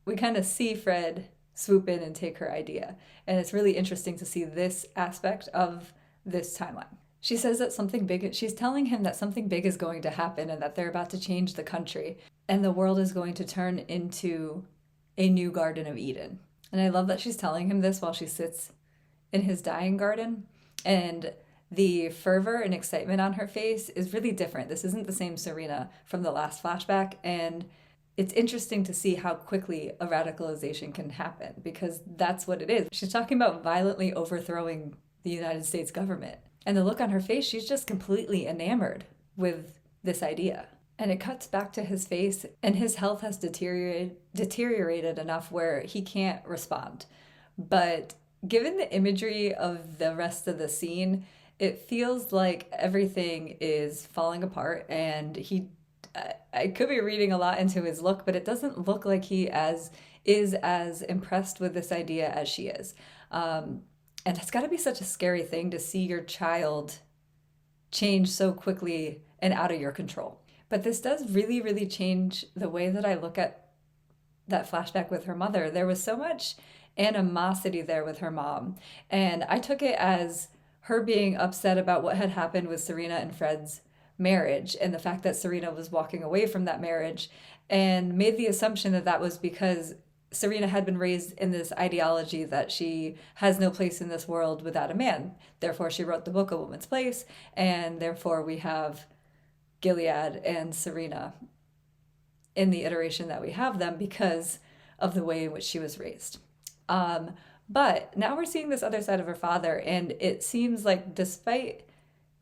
we kind of see Fred swoop in and take her idea. And it's really interesting to see this aspect of this timeline. She says that something big, she's telling him that something big is going to happen and that they're about to change the country and the world is going to turn into a new Garden of Eden. And I love that she's telling him this while she sits in his dying garden. And the fervor and excitement on her face is really different. This isn't the same Serena from the last flashback. And it's interesting to see how quickly a radicalization can happen because that's what it is. She's talking about violently overthrowing the United States government. And the look on her face, she's just completely enamored with this idea. And it cuts back to his face, and his health has deteriorated enough where he can't respond. But given the imagery of the rest of the scene, it feels like everything is falling apart, and I could be reading a lot into his look, but it doesn't look like he is as impressed with this idea as she is. And it's got to be such a scary thing to see your child change so quickly and out of your control. But this does really, really change the way that I look at that flashback with her mother. There was so much animosity there with her mom. And I took it as her being upset about what had happened with Serena and Fred's marriage and the fact that Serena was walking away from that marriage, and made the assumption that that was because Serena had been raised in this ideology that she has no place in this world without a man. Therefore, she wrote the book A Woman's Place, and therefore we have Gilead and Serena in the iteration that we have them because of the way in which she was raised. But now we're seeing this other side of her father, and it seems like despite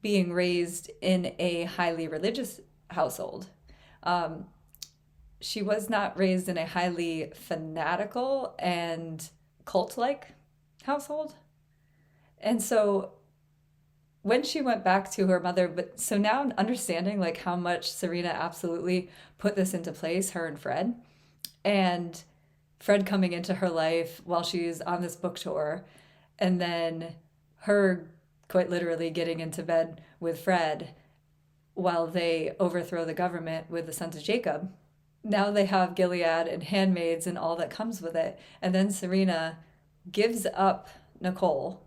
being raised in a highly religious household, she was not raised in a highly fanatical and cult-like household. And so when she went back to her mother, but so now understanding like how much Serena absolutely put this into place, her and Fred, and Fred coming into her life while she's on this book tour, and then her quite literally getting into bed with Fred while they overthrow the government with the Sons of Jacob. Now they have Gilead and Handmaids and all that comes with it. And then Serena gives up Nicole,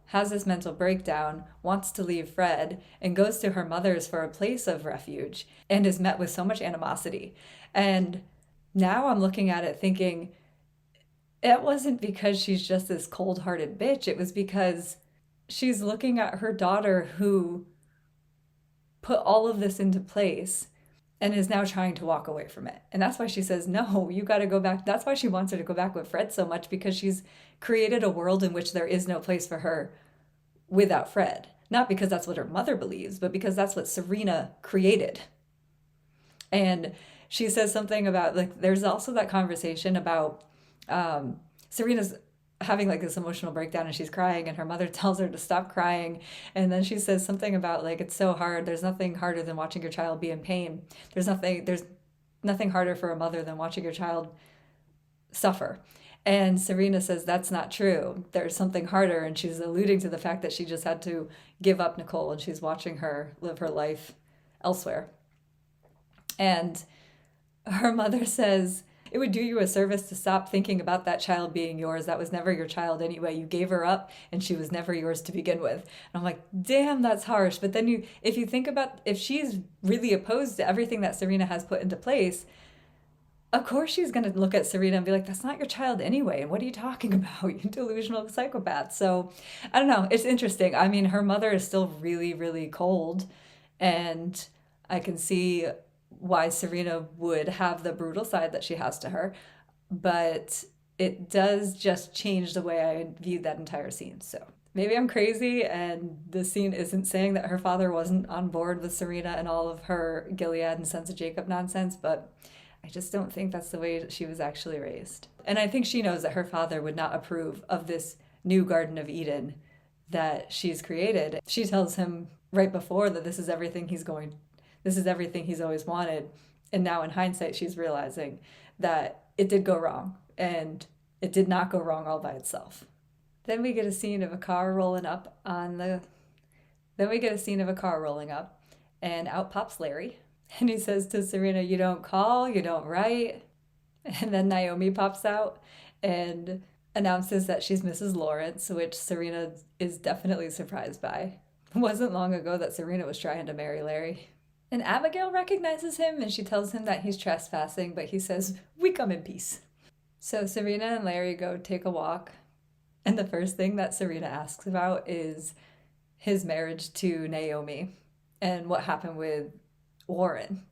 has this mental breakdown, wants to leave Fred, and goes to her mother's for a place of refuge, and is met with so much animosity. And now I'm looking at it thinking, it wasn't because she's just this cold-hearted bitch. It was because she's looking at her daughter who put all of this into place and is now trying to walk away from it. And that's why she says, no, you got to go back. That's why she wants her to go back with Fred so much, because she's created a world in which there is no place for her without Fred. not because that's what her mother believes, but because that's what Serena created. And she says something about, like, there's also that conversation about Serena's having like this emotional breakdown and she's crying and her mother tells her to stop crying. And then she says something about like, it's so hard. There's nothing harder than watching your child be in pain. There's nothing harder for a mother than watching your child suffer. And Serena says that's not true. There's something harder. And she's alluding to the fact that she just had to give up Nicole and she's watching her live her life elsewhere. And her mother says, it would do you a service to stop thinking about that child being yours. That was never your child anyway. You gave her up and she was never yours to begin with. And I'm like, damn, that's harsh. But then if you think about, if she's really opposed to everything that Serena has put into place, of course she's going to look at Serena and be like, that's not your child anyway. And what are you talking about? You delusional psychopath. So I don't know. It's interesting. I mean, her mother is still really, really cold. And I can see why Serena would have the brutal side that she has to her. But it does just change the way I viewed that entire scene. So maybe I'm crazy and the scene isn't saying that her father wasn't on board with Serena and all of her Gilead and Sons of Jacob nonsense, but I just don't think that's the way that she was actually raised. And I think she knows that her father would not approve of this new Garden of Eden that she's created. She tells him right before that this is everything he's always wanted. And now in hindsight, she's realizing that it did go wrong and it did not go wrong all by itself. Then we get a scene of a car rolling up and out pops Larry. And he says to Serena, you don't call, you don't write. And then Naomi pops out and announces that she's Mrs. Lawrence, which Serena is definitely surprised by. It wasn't long ago that Serena was trying to marry Larry. And Abigail recognizes him and she tells him that he's trespassing, but he says, we come in peace. So Serena and Larry go take a walk. And the first thing that Serena asks about is his marriage to Naomi and what happened with Warren.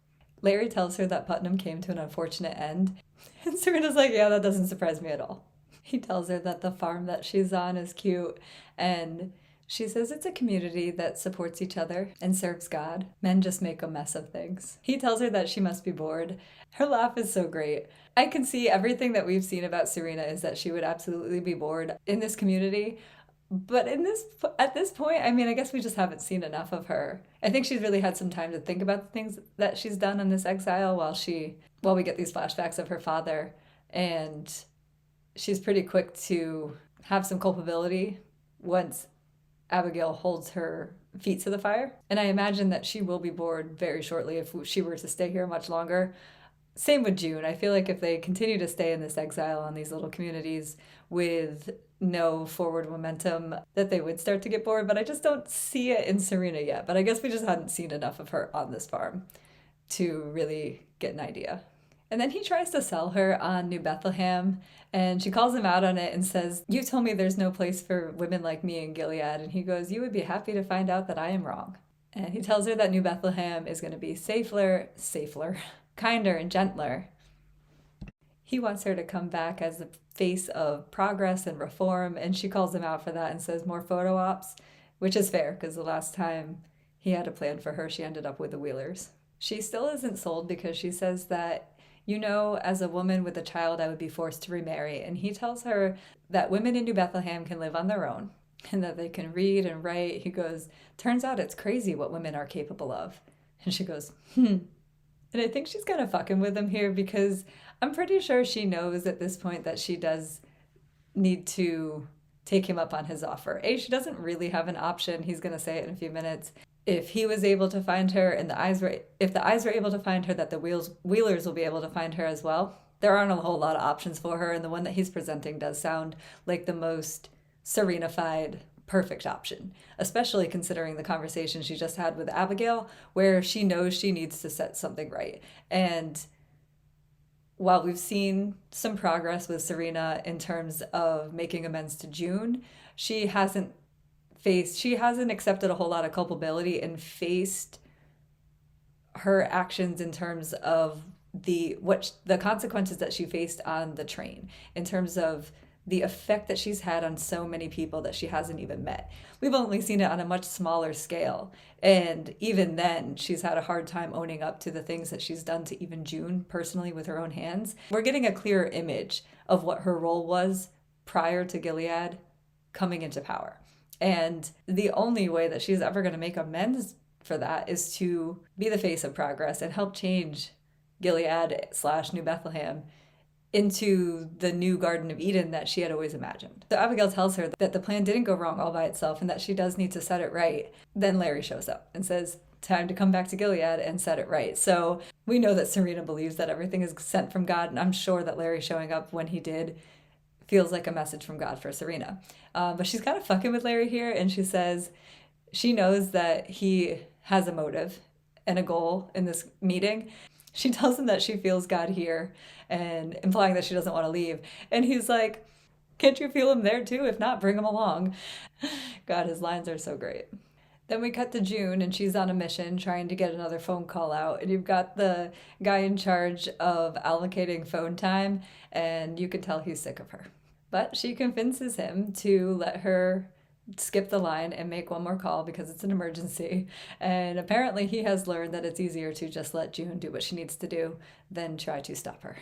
Larry tells her that Putnam came to an unfortunate end. And Serena's like, yeah, that doesn't surprise me at all. He tells her that the farm that she's on is cute. And she says it's a community that supports each other and serves God. Men just make a mess of things. He tells her that she must be bored. Her laugh is so great. I can see everything that we've seen about Serena is that she would absolutely be bored in this community. But at this point, I mean, I guess we just haven't seen enough of her. I think she's really had some time to think about the things that she's done in this exile while we get these flashbacks of her father. And she's pretty quick to have some culpability once Abigail holds her feet to the fire. And I imagine that she will be bored very shortly if she were to stay here much longer. Same with June. I feel like if they continue to stay in this exile on these little communities with no forward momentum, that they would start to get bored, but I just don't see it in Serena yet. But I guess we just hadn't seen enough of her on this farm to really get an idea. And then he tries to sell her on New Bethlehem, and she calls him out on it and says, you told me there's no place for women like me in Gilead. And he goes, you would be happy to find out that I am wrong. And he tells her that New Bethlehem is going to be safer, kinder, and gentler. He wants her to come back as the face of progress and reform, and she calls him out for that and says more photo ops, which is fair because the last time he had a plan for her, she ended up with the Wheelers. She still isn't sold because she says that, as a woman with a child, I would be forced to remarry. And he tells her that women in New Bethlehem can live on their own and that they can read and write. He goes, turns out it's crazy what women are capable of. And she goes, And I think she's kind of fucking with him here because I'm pretty sure she knows at this point that she does need to take him up on his offer. She doesn't really have an option. He's going to say it in a few minutes. If he was able to find her and if the eyes were able to find her, that the Wheelers will be able to find her as well. There aren't a whole lot of options for her, and the one that he's presenting does sound like the most Serena-fied perfect option, especially considering the conversation she just had with Abigail, where she knows she needs to set something right. And while we've seen some progress with Serena in terms of making amends to June, she hasn't accepted a whole lot of culpability and faced her actions in terms of the consequences that she faced on the train, in terms of the effect that she's had on so many people that she hasn't even met. We've only seen it on a much smaller scale. And even then, she's had a hard time owning up to the things that she's done to even June personally with her own hands. We're getting a clearer image of what her role was prior to Gilead coming into power. And the only way that she's ever going to make amends for that is to be the face of progress and help change Gilead/New Bethlehem into the new Garden of Eden that she had always imagined. So Abigail tells her that the plan didn't go wrong all by itself and that she does need to set it right. Then Larry shows up and says, time to come back to Gilead and set it right. So we know that Serena believes that everything is sent from God, and I'm sure that Larry showing up when he did feels like a message from God for Serena. But she's kind of fucking with Larry here, and she says she knows that he has a motive and a goal in this meeting. She tells him that she feels God here, and implying that she doesn't want to leave. And he's like, can't you feel him there too? If not, bring him along. God, his lines are so great. Then we cut to June, and she's on a mission trying to get another phone call out. And you've got the guy in charge of allocating phone time, and you can tell he's sick of her. But she convinces him to let her skip the line and make one more call because it's an emergency. And apparently he has learned that it's easier to just let June do what she needs to do than try to stop her.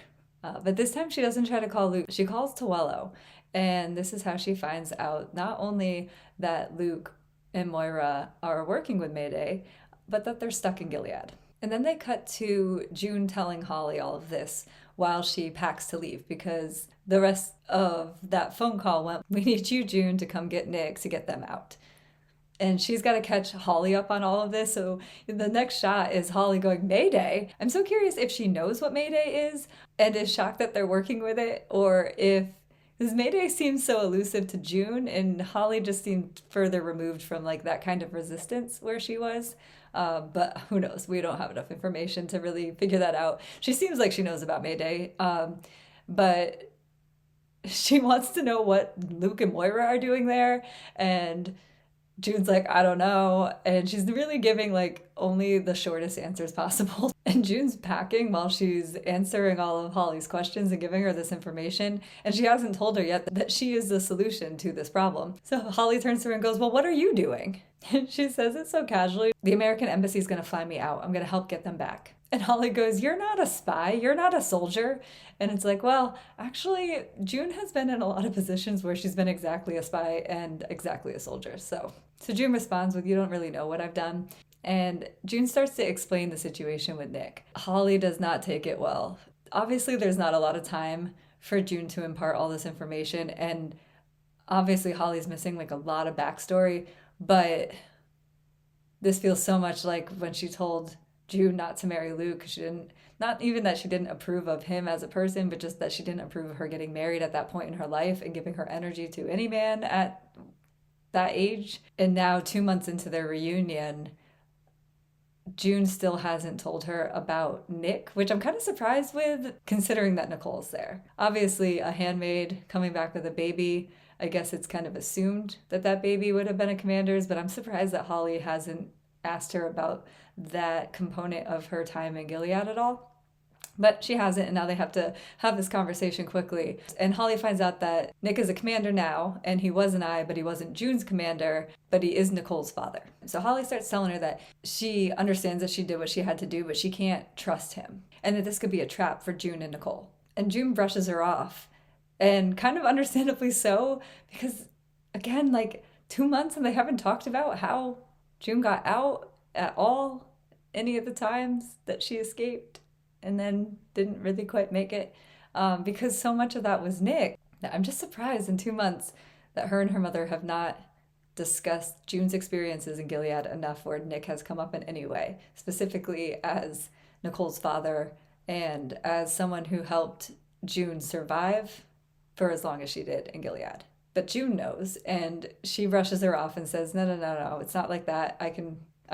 But this time she doesn't try to call Luke. She calls Tawello. And this is how she finds out not only that Luke and Moira are working with Mayday, but that they're stuck in Gilead. And then they cut to June telling Holly all of this while she packs to leave, because the rest of that phone call went, we need you, June, to come get Nick to get them out. And she's got to catch Holly up on all of this. So the next shot is Holly going, Mayday? I'm so curious if she knows what Mayday is and is shocked that they're working with it, or if, because Mayday seems so elusive to June, and Holly just seemed further removed from like that kind of resistance where she was. But who knows? We don't have enough information to really figure that out. She seems like she knows about Mayday, but she wants to know what Luke and Moira are doing there. And June's like, I don't know. And she's really giving like only the shortest answers possible. And June's packing while she's answering all of Holly's questions and giving her this information. And she hasn't told her yet that she is the solution to this problem. So Holly turns to her and goes, well, what are you doing? And she says it so casually. The American embassy is going to fly me out. I'm going to help get them back. And Holly goes, you're not a spy. You're not a soldier. And it's like, well, actually, June has been in a lot of positions where she's been exactly a spy and exactly a soldier. So June responds with, you don't really know what I've done. And June starts to explain the situation with Nick. Holly does not take it well. Obviously, there's not a lot of time for June to impart all this information. And obviously, Holly's missing like a lot of backstory. But this feels so much like when she told June not to marry Luke. She didn't, not even that she didn't approve of him as a person, but just that she didn't approve of her getting married at that point in her life and giving her energy to any man at that age. And now 2 months into their reunion, June still hasn't told her about Nick, which I'm kind of surprised with, considering that Nicole's there. Obviously, a handmaid coming back with a baby, I guess it's kind of assumed that that baby would have been a commander's, but I'm surprised that Holly hasn't asked her about that component of her time in Gilead at all. But she hasn't, and now they have to have this conversation quickly. And Holly finds out that Nick is a commander now, and he was an eye, but he wasn't June's commander, but he is Nicole's father. So Holly starts telling her that she understands that she did what she had to do, but she can't trust him, and that this could be a trap for June and Nicole. And June brushes her off, and kind of understandably so, because, again, like 2 months and they haven't talked about how June got out at all any of the times that she escaped and then didn't really quite make it, because so much of that was Nick. I'm just surprised in 2 months that her and her mother have not discussed June's experiences in Gilead enough where Nick has come up in any way, specifically as Nicole's father and as someone who helped June survive for as long as she did in Gilead. But June knows, and she brushes her off and says, no, it's not like that. I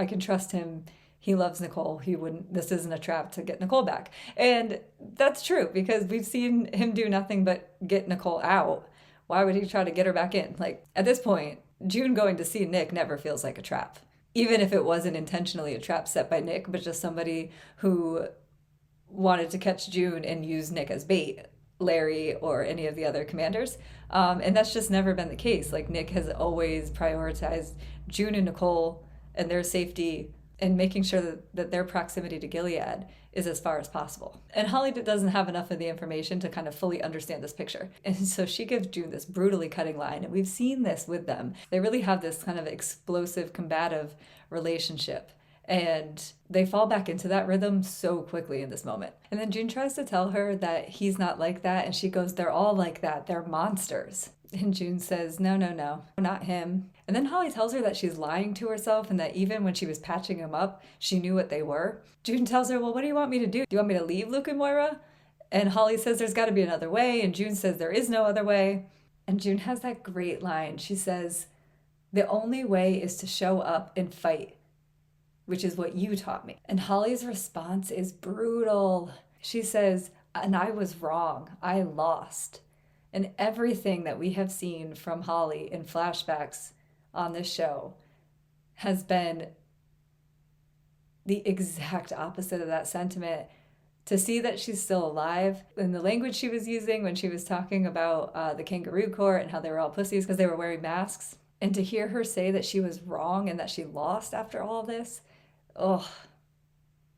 can trust him. He loves Nicole. This isn't a trap to get Nicole back. And that's true, because we've seen him do nothing but get Nicole out. Why would he try to get her back in? Like, at this point, June going to see Nick never feels like a trap. Even if it wasn't intentionally a trap set by Nick, but just somebody who wanted to catch June and use Nick as bait. Larry or any of the other commanders. And that's just never been the case. Like, Nick has always prioritized June and Nicole and their safety and making sure that their proximity to Gilead is as far as possible. And Holly doesn't have enough of the information to kind of fully understand this picture. And so she gives June this brutally cutting line. And we've seen this with them. They really have this kind of explosive, combative relationship. And they fall back into that rhythm so quickly in this moment. And then June tries to tell her that he's not like that. And she goes, they're all like that. They're monsters. And June says, no, not him. And then Holly tells her that she's lying to herself and that even when she was patching him up, she knew what they were. June tells her, well, what do you want me to do? Do you want me to leave Luke and Moira? And Holly says there's got to be another way. And June says there is no other way. And June has that great line. She says, the only way is to show up and fight, which is what you taught me. And Holly's response is brutal. She says, and I was wrong. I lost. And everything that we have seen from Holly in flashbacks on this show has been the exact opposite of that sentiment. To see that she's still alive, and the language she was using when she was talking about the kangaroo court and how they were all pussies because they were wearing masks, and to hear her say that she was wrong and that she lost after all of this, oh,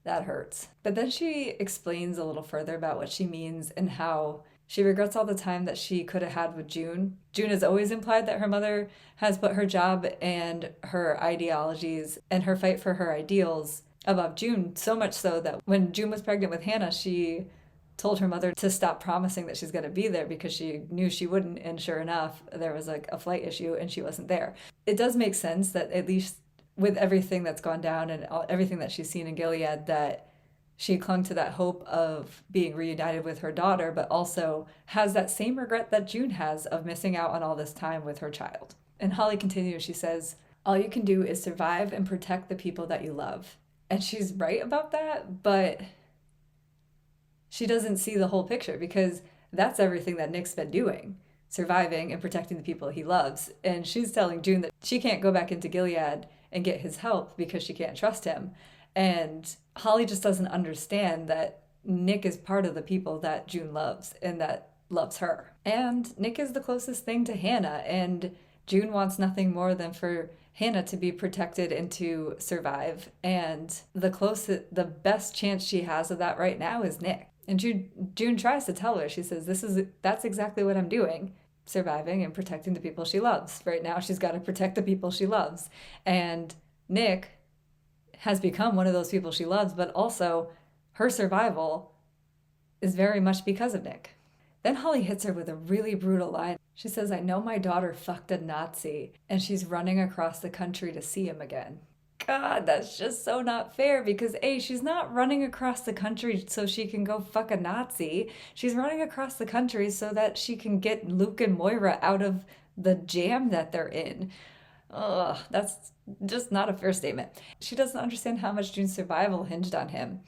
that hurts. But then she explains a little further about what she means and how she regrets all the time that she could have had with June. June has always implied that her mother has put her job and her ideologies and her fight for her ideals above June, so much so that when June was pregnant with Hannah, she told her mother to stop promising that she's going to be there because she knew she wouldn't, and sure enough, there was like a flight issue and she wasn't there. It does make sense that at least with everything that's gone down and everything that she's seen in Gilead, that she clung to that hope of being reunited with her daughter, but also has that same regret that June has of missing out on all this time with her child. And Holly continues, she says, all you can do is survive and protect the people that you love. And she's right about that, but she doesn't see the whole picture because that's everything that Nick's been doing, surviving and protecting the people he loves. And she's telling June that she can't go back into Gilead and get his help because she can't trust him. And Holly just doesn't understand that Nick is part of the people that June loves and that loves her. And Nick is the closest thing to Hannah, and June wants nothing more than for Hannah to be protected and to survive. And the best chance she has of that right now is Nick. And June tries to tell her, she says, that's exactly what I'm doing. Surviving and protecting the people she loves. Right now, she's got to protect the people she loves. And Nick has become one of those people she loves, but also her survival is very much because of Nick. Then Holly hits her with a really brutal line. She says, I know my daughter fucked a Nazi, and she's running across the country to see him again. God, that's just so not fair because A, she's not running across the country so she can go fuck a Nazi. She's running across the country so that she can get Luke and Moira out of the jam that they're in. Ugh, that's just not a fair statement. She doesn't understand how much June's survival hinged on him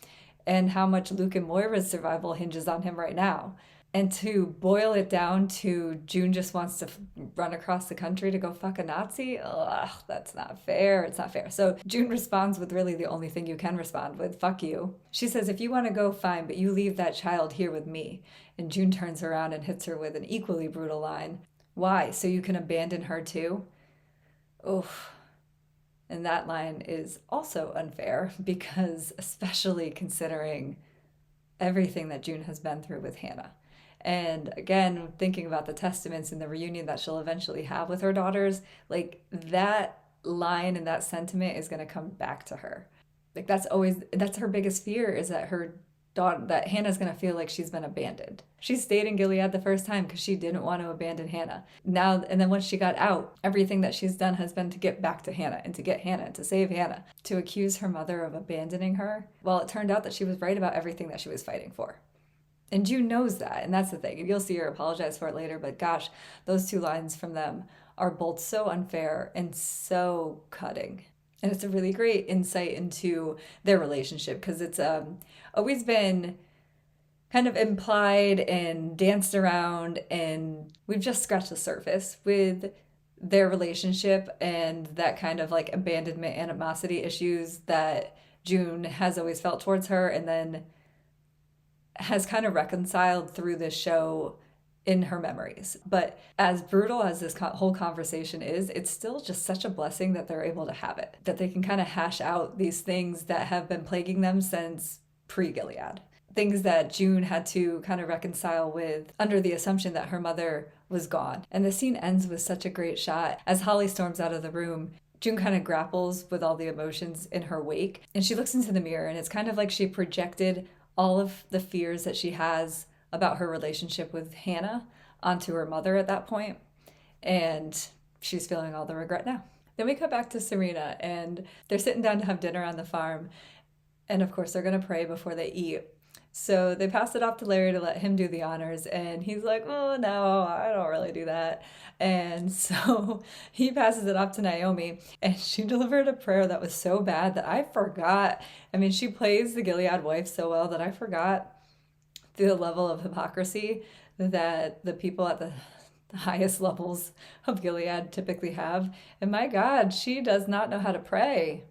and how much Luke and Moira's survival hinges on him right now. And to boil it down to June just wants to run across the country to go fuck a Nazi, ugh, that's not fair. It's not fair. So June responds with really the only thing you can respond with, fuck you. She says, if you want to go, fine, but you leave that child here with me. And June turns around and hits her with an equally brutal line. Why? So you can abandon her too? Oof. And that line is also unfair because especially considering everything that June has been through with Hannah. And again, thinking about the testaments and the reunion that she'll eventually have with her daughters, like that line and that sentiment is going to come back to her. Like that's her biggest fear, is that that Hannah's going to feel like she's been abandoned. She stayed in Gilead the first time because she didn't want to abandon Hannah. Now, and then once she got out, everything that she's done has been to get back to Hannah and to get Hannah, to save Hannah. To accuse her mother of abandoning her, well, it turned out that she was right about everything that she was fighting for. And June knows that, and that's the thing. And you'll see her apologize for it later, but gosh, those two lines from them are both so unfair and so cutting. And it's a really great insight into their relationship because it's always been kind of implied and danced around, and we've just scratched the surface with their relationship and that kind of like abandonment, animosity issues that June has always felt towards her. And then has kind of reconciled through this show in her memories. But as brutal as this whole conversation is, it's still just such a blessing that they're able to have it, that they can kind of hash out these things that have been plaguing them since pre-Gilead. Things that June had to kind of reconcile with under the assumption that her mother was gone. And the scene ends with such a great shot. As Holly storms out of the room, June kind of grapples with all the emotions in her wake. And she looks into the mirror, and it's kind of like she projected all of the fears that she has about her relationship with Hannah onto her mother at that point, and she's feeling all the regret now. Then we cut back to Serena, and they're sitting down to have dinner on the farm, and of course they're going to pray before they eat. So they pass it off to Larry to let him do the honors, and he's like, oh no, I don't really do that. And so he passes it off to Naomi, and she delivered a prayer that was so bad that I forgot. I mean, she plays the Gilead wife so well that I forgot the level of hypocrisy that the people at the highest levels of Gilead typically have. And my God, she does not know how to pray.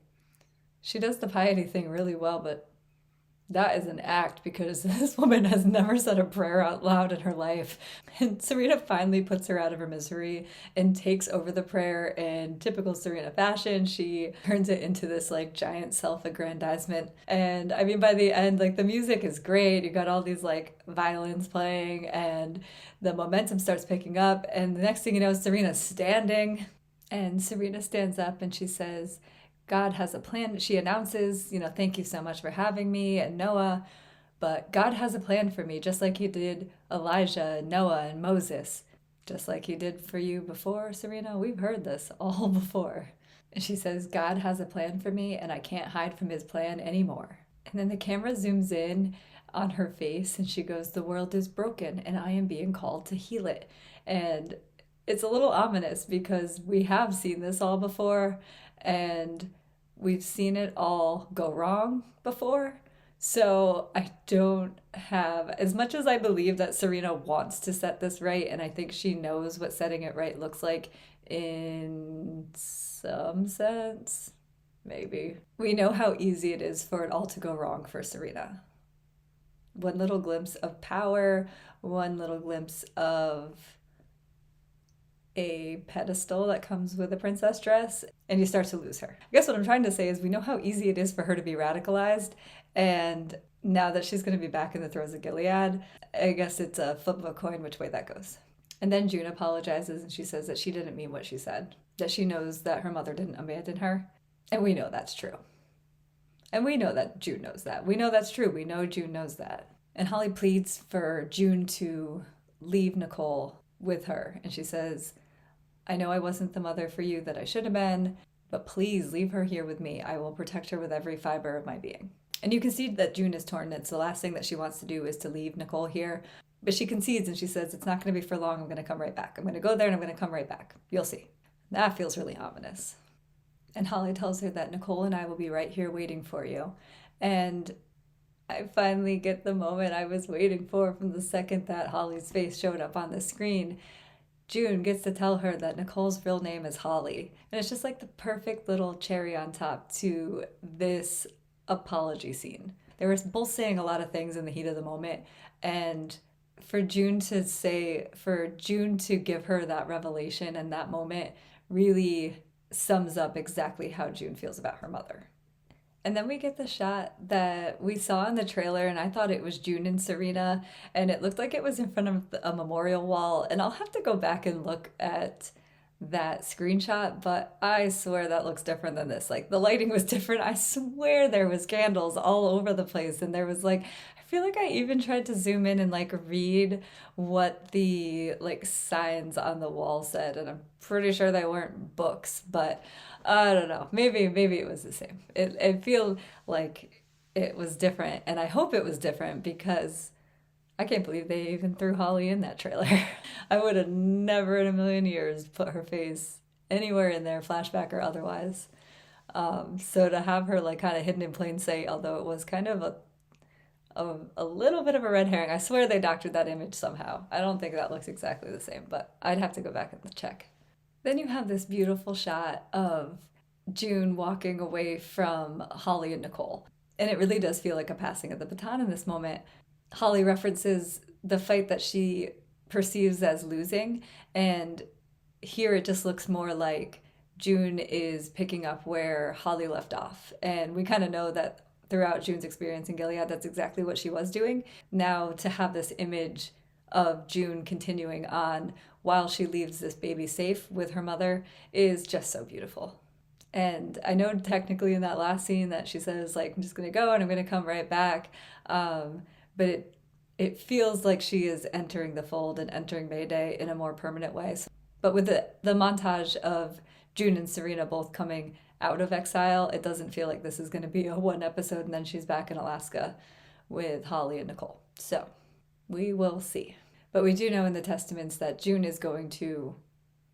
She does the piety thing really well, but that is an act, because this woman has never said a prayer out loud in her life. And Serena finally puts her out of her misery and takes over the prayer in typical Serena fashion. She turns it into this like giant self-aggrandizement. And I mean, by the end, like the music is great. You got all these like violins playing, and the momentum starts picking up. And the next thing you know, Serena's standing, and Serena stands up and she says, God has a plan. She announces, thank you so much for having me and Noah, but God has a plan for me, just like he did Elijah and Noah and Moses, just like he did for you before, Serena. We've heard this all before. And she says, God has a plan for me, and I can't hide from his plan anymore. And then the camera zooms in on her face, and she goes, the world is broken, and I am being called to heal it. And it's a little ominous, because we have seen this all before, and we've seen it all go wrong before. So I don't have, as much as I believe that Serena wants to set this right, and I think she knows what setting it right looks like in some sense, maybe. We know how easy it is for it all to go wrong for Serena. One little glimpse of power, one little glimpse of a pedestal that comes with a princess dress, and you start to lose her. I guess what I'm trying to say is we know how easy it is for her to be radicalized, and now that she's going to be back in the throes of Gilead, I guess it's a flip of a coin which way that goes. And then June apologizes, and she says that she didn't mean what she said, that she knows that her mother didn't abandon her, and we know that's true. And we know that June knows that. We know that's true. We know June knows that. And Holly pleads for June to leave Nicole with her, and she says, I know I wasn't the mother for you that I should have been, but please leave her here with me. I will protect her with every fiber of my being. And you can see that June is torn. It's the last thing that she wants to do is to leave Nicole here. But she concedes, and she says, it's not going to be for long. I'm going to come right back. I'm going to go there, and I'm going to come right back. You'll see. That feels really ominous. And Holly tells her that Nicole and I will be right here waiting for you. And I finally get the moment I was waiting for from the second that Holly's face showed up on the screen. June gets to tell her that Nicole's real name is Holly. And it's just like the perfect little cherry on top to this apology scene. They were both saying a lot of things in the heat of the moment. And for June to give her that revelation and that moment really sums up exactly how June feels about her mother. And then we get the shot that we saw in the trailer, and I thought it was June and Serena, and it looked like it was in front of a memorial wall. And I'll have to go back and look at that screenshot, but I swear that looks different than this. Like, the lighting was different. I swear there was candles all over the place, and there was like, I feel like I even tried to zoom in and like read what the like signs on the wall said, and I'm pretty sure they weren't books, but I don't know. Maybe it was the same. It feel like it was different, and I hope it was different because I can't believe they even threw Holly in that trailer. I would have never in a million years put her face anywhere in there, flashback or otherwise. So to have her like kind of hidden in plain sight, although it was kind of a little bit of a red herring. I swear they doctored that image somehow. I don't think that looks exactly the same, but I'd have to go back and check. Then you have this beautiful shot of June walking away from Holly and Nicole. And it really does feel like a passing of the baton in this moment. Holly references the fight that she perceives as losing, and here it just looks more like June is picking up where Holly left off. And we kind of know that throughout June's experience in Gilead, that's exactly what she was doing. Now to have this image of June continuing on while she leaves this baby safe with her mother is just so beautiful. And I know technically in that last scene that she says, like, I'm just going to go and I'm going to come right back. But it feels like she is entering the fold and entering Mayday in a more permanent way. But with the montage of June and Serena both coming out of exile, it doesn't feel like this is going to be a one episode and then she's back in Alaska with Holly and Nicole. So we will see. But we do know in the Testaments that June is going to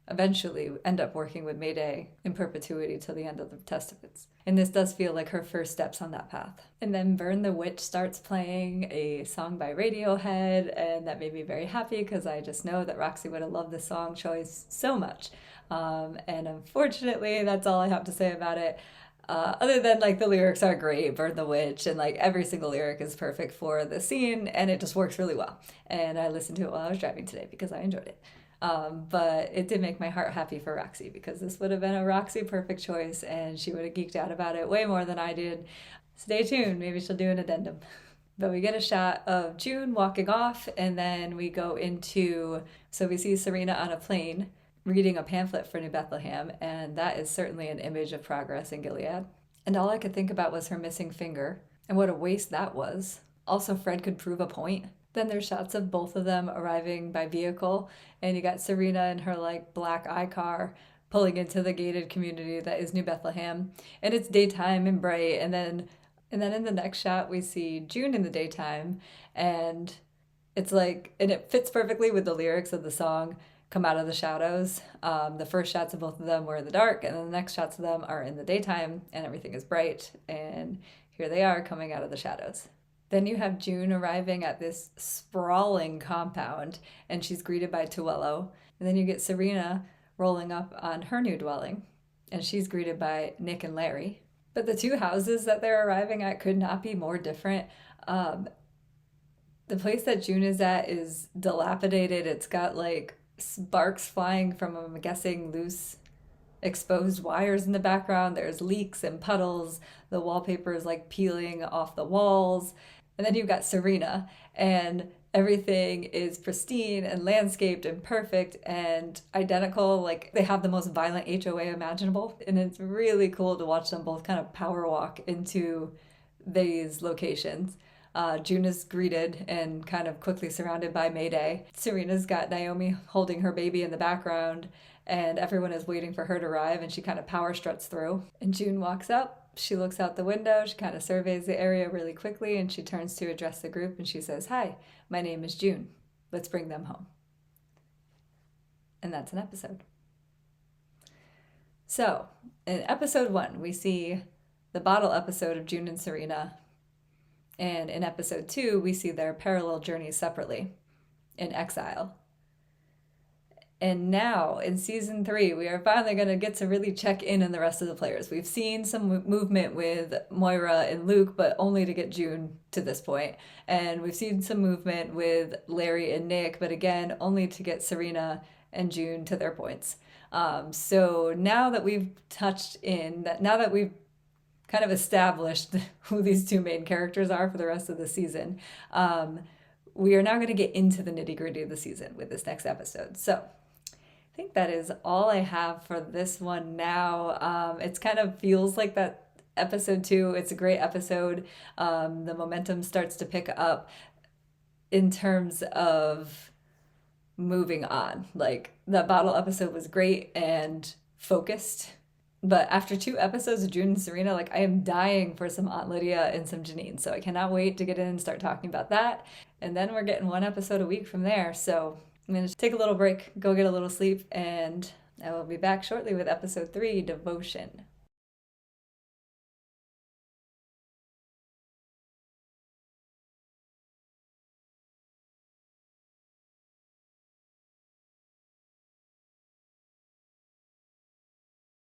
eventually end up working with Mayday in perpetuity till the end of the Testaments. And this does feel like her first steps on that path. And then Burn the Witch starts playing, a song by Radiohead, and that made me very happy because I just know that Roxy would have loved this song choice so much. And unfortunately, that's all I have to say about it. Other than like the lyrics are great, Burn the Witch, and like every single lyric is perfect for the scene, and it just works really well. And I listened to it while I was driving today because I enjoyed it. But it did make my heart happy for Roxy because this would have been a Roxy perfect choice and she would have geeked out about it way more than I did. Stay tuned, maybe she'll do an addendum. But we get a shot of June walking off and then we go into, so we see Serena on a plane reading a pamphlet for New Bethlehem, and that is certainly an image of progress in Gilead. And all I could think about was her missing finger and what a waste that was. Also, Fred could prove a point. Then there's shots of both of them arriving by vehicle, and you got Serena in her like black car pulling into the gated community that is New Bethlehem, and it's daytime and bright. And then in the next shot we see June in the daytime, and it's like, and it fits perfectly with the lyrics of the song "Come Out of the Shadows." The first shots of both of them were in the dark, and then the next shots of them are in the daytime, and everything is bright. And here they are coming out of the shadows. Then you have June arriving at this sprawling compound, and she's greeted by Tuello. And then you get Serena rolling up on her new dwelling, and she's greeted by Nick and Larry. But the two houses that they're arriving at could not be more different. The place that June is at is dilapidated. It's got like sparks flying from, I'm guessing, loose exposed wires in the background. There's leaks and puddles. The wallpaper is like peeling off the walls. And then you've got Serena, and everything is pristine and landscaped and perfect and identical. Like, they have the most violent HOA imaginable. And it's really cool to watch them both kind of power walk into these locations. June is greeted and kind of quickly surrounded by Mayday. Serena's got Naomi holding her baby in the background, and everyone is waiting for her to arrive, and she kind of power struts through. And June walks up. She looks out the window, she kind of surveys the area really quickly, and she turns to address the group, and she says, "Hi, my name is June. Let's bring them home." And that's an episode. So, in episode 1, we see the bottle episode of June and Serena. And in episode 2, we see their parallel journeys separately in Exile. And now, in season 3, we are finally going to get to really check in on the rest of the players. We've seen some movement with Moira and Luke, but only to get June to this point. And we've seen some movement with Larry and Nick, but again, only to get Serena and June to their points. So now that we've now that we've kind of established who these two main characters are for the rest of the season, we are now going to get into the nitty-gritty of the season with this next episode. So I think that is all I have for this one now. It's kind of feels like that episode 2. It's a great episode. The momentum starts to pick up in terms of moving on. Like, the bottle episode was great and focused. But after 2 episodes of June and Serena, like, I am dying for some Aunt Lydia and some Janine. So I cannot wait to get in and start talking about that. And then we're getting 1 episode a week from there. So I'm going to take a little break, go get a little sleep, and I will be back shortly with episode 3, Devotion.